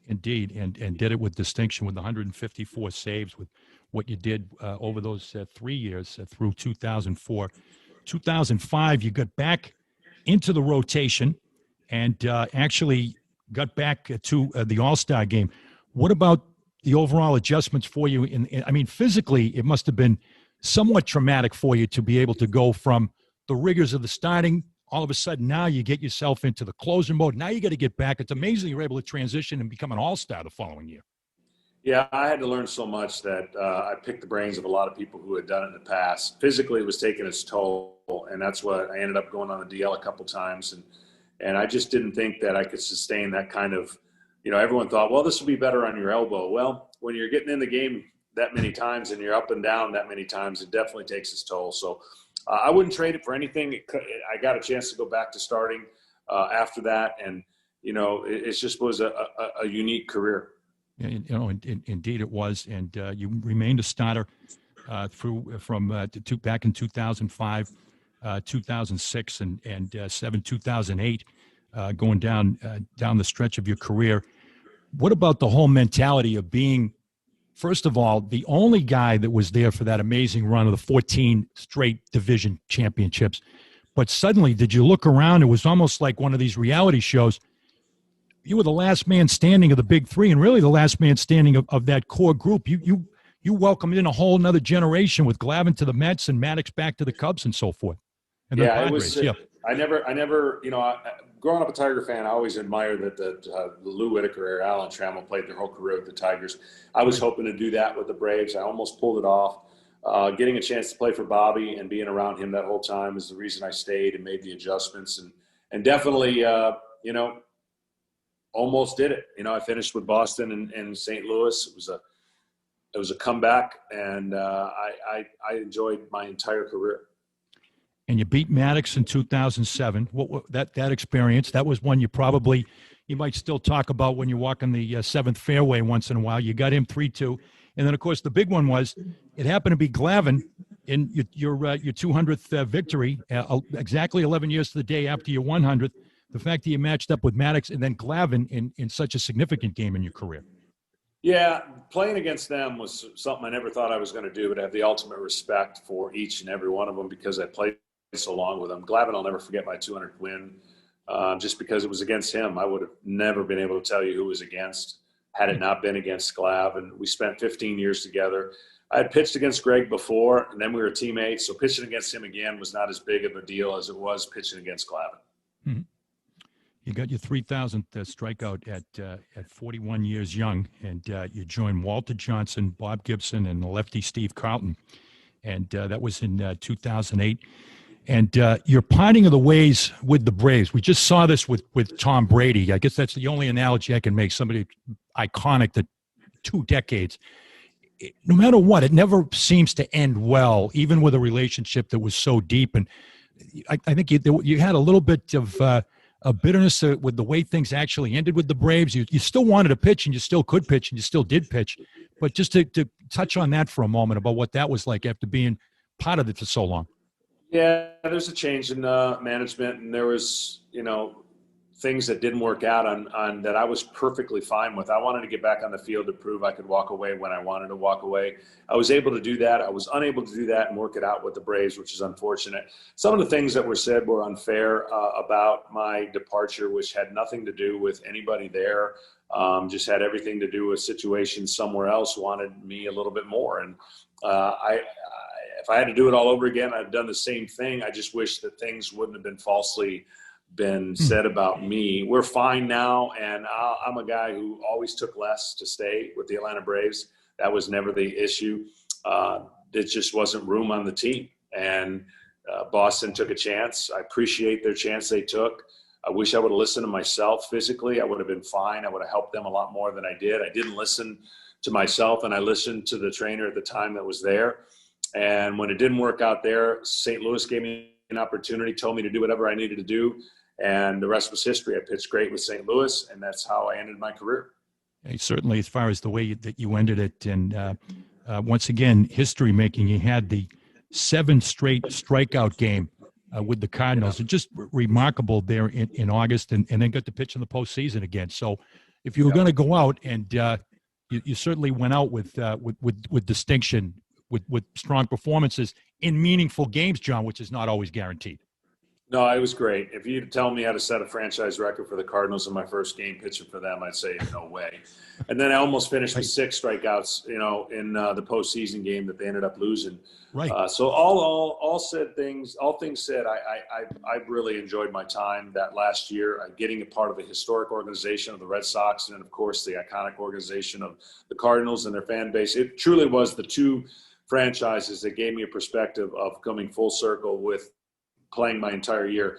Indeed, and did it with distinction with 154 saves with what you did over those 3 years through 2004. 2005, you got back into the rotation and actually got back to the All-Star game. What about the overall adjustments for you? I mean, physically, it must have been somewhat traumatic for you to be able to go from the rigors of the starting. All of a sudden, now you get yourself into the closer mode. Now you got to get back. It's amazing you're able to transition and become an all-star the following year. Yeah, I had to learn so much that I picked the brains of a lot of people who had done it in the past. Physically, it was taking its toll, and that's what I ended up going on the DL a couple times. And I just didn't think that I could sustain that kind of, everyone thought, well, this will be better on your elbow. Well, when you're getting in the game that many times and you're up and down that many times, it definitely takes its toll. So I wouldn't trade it for anything. I got a chance to go back to starting after that, and it just was a unique career. Indeed it was, and you remained a starter back in 2005, 2006, and 2008, going down the stretch of your career. What about the whole mentality of being, first of all, the only guy that was there for that amazing run of the 14 straight division championships? But suddenly, did you look around? It was almost like one of these reality shows. You were the last man standing of the big three, and really the last man standing of that core group. You welcomed in a whole another generation with Glavine to the Mets and Maddux back to the Cubs and so forth. And yeah, it was. I never. Growing up a Tiger fan, I always admired that the Lou Whitaker or Alan Trammell played their whole career with the Tigers. I was hoping to do that with the Braves. I almost pulled it off. Getting a chance to play for Bobby and being around him that whole time is the reason I stayed and made the adjustments, and definitely almost did it. I finished with Boston and St. Louis. It was a comeback, and I enjoyed my entire career. And you beat Maddux in 2007. What that experience? That was one you might still talk about when you walk on the seventh fairway once in a while. You got him 3-2, and then of course the big one was it happened to be Glavine in your 200th victory, exactly 11 years to the day after your 100th. The fact that you matched up with Maddux and then Glavine in such a significant game in your career. Yeah, playing against them was something I never thought I was going to do, but I have the ultimate respect for each and every one of them because I played so long with them. Glavine, I'll never forget my 200th win, just because it was against him. I would have never been able to tell you who it was against had it not been against Glav, and we spent 15 years together. I had pitched against Greg before, and then we were teammates, so pitching against him again was not as big of a deal as it was pitching against Glavine. Mm-hmm. You got your 3,000th strikeout at 41 years young, and you joined Walter Johnson, Bob Gibson, and the lefty Steve Carlton, and that was in 2008. And your parting of the ways with the Braves. We just saw this with Tom Brady. I guess that's the only analogy I can make. Somebody iconic, the 2 decades. No matter what, it never seems to end well, even with a relationship that was so deep. And I think you had a little bit of a bitterness with the way things actually ended with the Braves. You still wanted to pitch, and you still could pitch, and you still did pitch. But just to touch on that for a moment about what that was like after being part of it for so long. Yeah, there's a change in management, and there was, things that didn't work out on that I was perfectly fine with. I wanted to get back on the field to prove I could walk away when I wanted to walk away. I was able to do that. I was unable to do that and work it out with the Braves, which is unfortunate. Some of the things that were said were unfair about my departure, which had nothing to do with anybody there. Just had everything to do with situations somewhere else wanted me a little bit more. And if I had to do it all over again, I'd done the same thing. I just wish that things wouldn't have been falsely been said about me. We're fine now, and I'm a guy who always took less to stay with the Atlanta Braves. That was never the issue. It just wasn't room on the team, and Boston took a chance. I appreciate their chance they took. I wish I would have listened to myself physically. I would have been fine. I would have helped them a lot more than I did. I didn't listen to myself, and I listened to the trainer at the time that was there. And when it didn't work out there, St. Louis gave me an opportunity, told me to do whatever I needed to do. And the rest was history. I pitched great with St. Louis, and that's how I ended my career. Hey, certainly, as far as the way that you ended it, and once again, history making. You had the 7 straight strikeout game with the Cardinals. It's just remarkable there in August, and then got to pitch in the postseason again. So, if you were going to go out, and you certainly went out with distinction, with strong performances in meaningful games, John, which is not always guaranteed. No, it was great. If you tell me how to set a franchise record for the Cardinals in my first game pitching for them, I'd say no way. And then I almost finished with 6 strikeouts, in the postseason game that they ended up losing. Right. So all things said, I really enjoyed my time that last year, getting a part of a historic organization of the Red Sox, and of course the iconic organization of the Cardinals and their fan base. It truly was the 2 franchises that gave me a perspective of coming full circle with playing my entire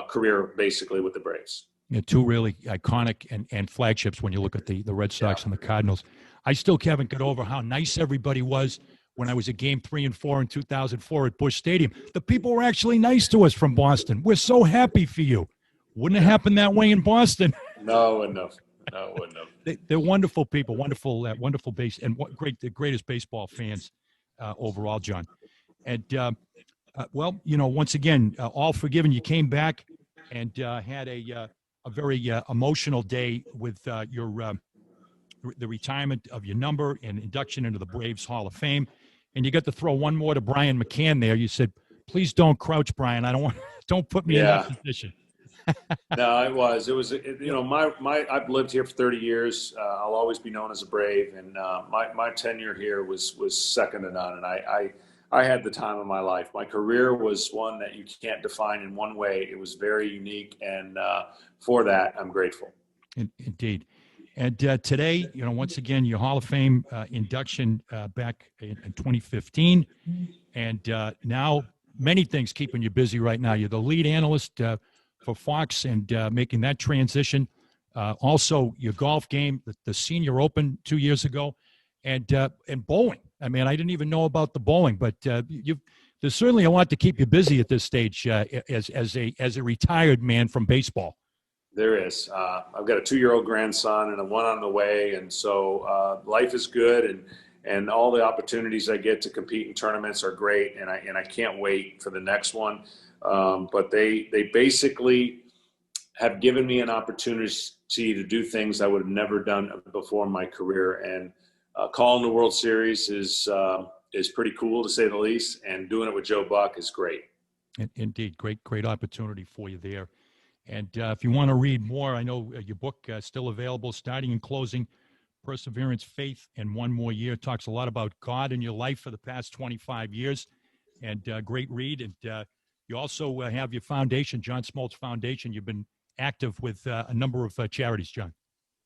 career basically with the Braves. Yeah, 2 really iconic and flagships when you look at the Red Sox and the Cardinals. I still haven't got over how nice everybody was when I was at Game 3 and 4 in 2004 at Busch Stadium. The people were actually nice to us from Boston. We're so happy for you. Wouldn't have happened that way in Boston. No, it wouldn't have. They're wonderful people, wonderful base, and the greatest baseball fans overall, John. And once again, all forgiven. You came back and had a very emotional day with the retirement of your number and induction into the Braves Hall of Fame. And you got to throw one more to Brian McCann there. You said, "Please don't crouch, Brian. Don't put me in that position." No, it was. I've lived here for 30 years. I'll always be known as a Brave, and my tenure here was second to none. And I had the time of my life. My career was one that you can't define in one way. It was very unique, and for that, I'm grateful. Indeed. And today, once again, your Hall of Fame induction back in 2015, and now many things keeping you busy right now. You're the lead analyst for Fox, and making that transition. Also, your golf game, the Senior Open 2 years ago, and bowling. I mean, I didn't even know about the bowling, but there's certainly a lot to keep you busy at this stage as a retired man from baseball. There is. I've got a 2-year-old grandson and a 1 on the way, and so life is good, and all the opportunities I get to compete in tournaments are great, and I can't wait for the next one. But they basically have given me an opportunity to do things I would have never done before in my career, and calling the World Series is pretty cool, to say the least, and doing it with Joe Buck is great. Indeed, great opportunity for you there. And if you want to read more, I know your book is still available, Starting and Closing, Perseverance, Faith, and One More Year. It talks a lot about God in your life for the past 25 years, and great read. And you also have your foundation, John Smoltz Foundation. You've been active with a number of charities, John.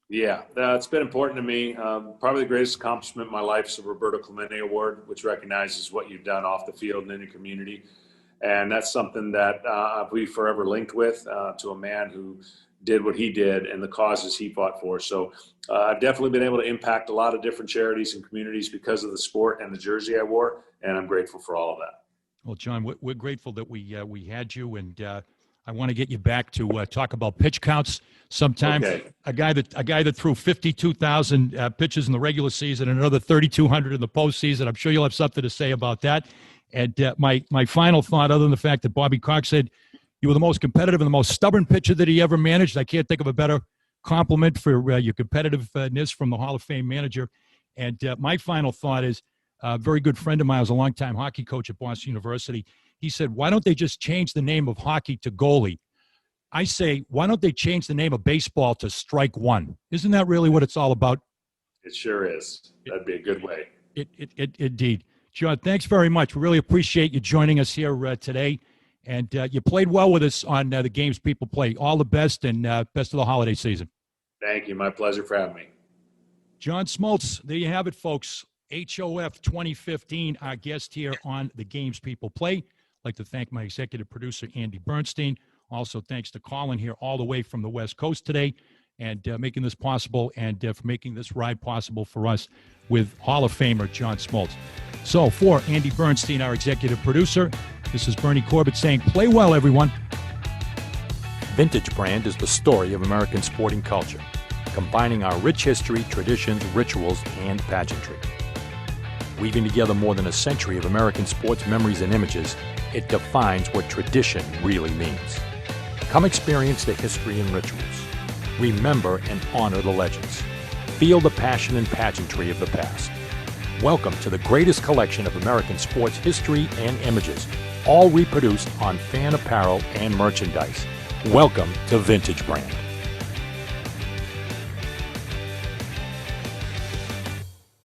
Yeah, it's been important to me. Probably the greatest accomplishment in my life is the Roberto Clemente Award, which recognizes what you've done off the field and in your community. And that's something that we forever linked with to a man who did what he did and the causes he fought for. So I've definitely been able to impact a lot of different charities and communities because of the sport and the jersey I wore, and I'm grateful for all of that. Well, John, we're grateful that we had you, and I want to get you back to talk about pitch counts sometime. Okay. A guy that threw 52,000 pitches in the regular season and another 3,200 in the postseason. I'm sure you'll have something to say about that. And my final thought, other than the fact that Bobby Cox said you were the most competitive and the most stubborn pitcher that he ever managed, I can't think of a better compliment for your competitiveness from the Hall of Fame manager. And my final thought is, a very good friend of mine was a longtime hockey coach at Boston University. He said, why don't they just change the name of hockey to goalie? I say, why don't they change the name of baseball to strike one? Isn't that really what it's all about? It sure is. That'd be a good way. Indeed. John, thanks very much. We really appreciate you joining us here today. And you played well with us on the games people play. All the best, and best of the holiday season. Thank you. My pleasure for having me. John Smoltz, there you have it, folks. HOF 2015, our guest here on the Games People Play. I'd like to thank my executive producer, Andy Bernstein. Also, thanks to Colin here all the way from the West Coast today and making this possible and for making this ride possible for us with Hall of Famer John Smoltz. So for Andy Bernstein, our executive producer, this is Bernie Corbett saying, play well, everyone. Vintage Brand is the story of American sporting culture, combining our rich history, traditions, rituals, and pageantry. Weaving together more than a century of American sports memories and images, it defines what tradition really means. Come experience the history and rituals. Remember and honor the legends. Feel the passion and pageantry of the past. Welcome to the greatest collection of American sports history and images, all reproduced on fan apparel and merchandise. Welcome to Vintage Brand.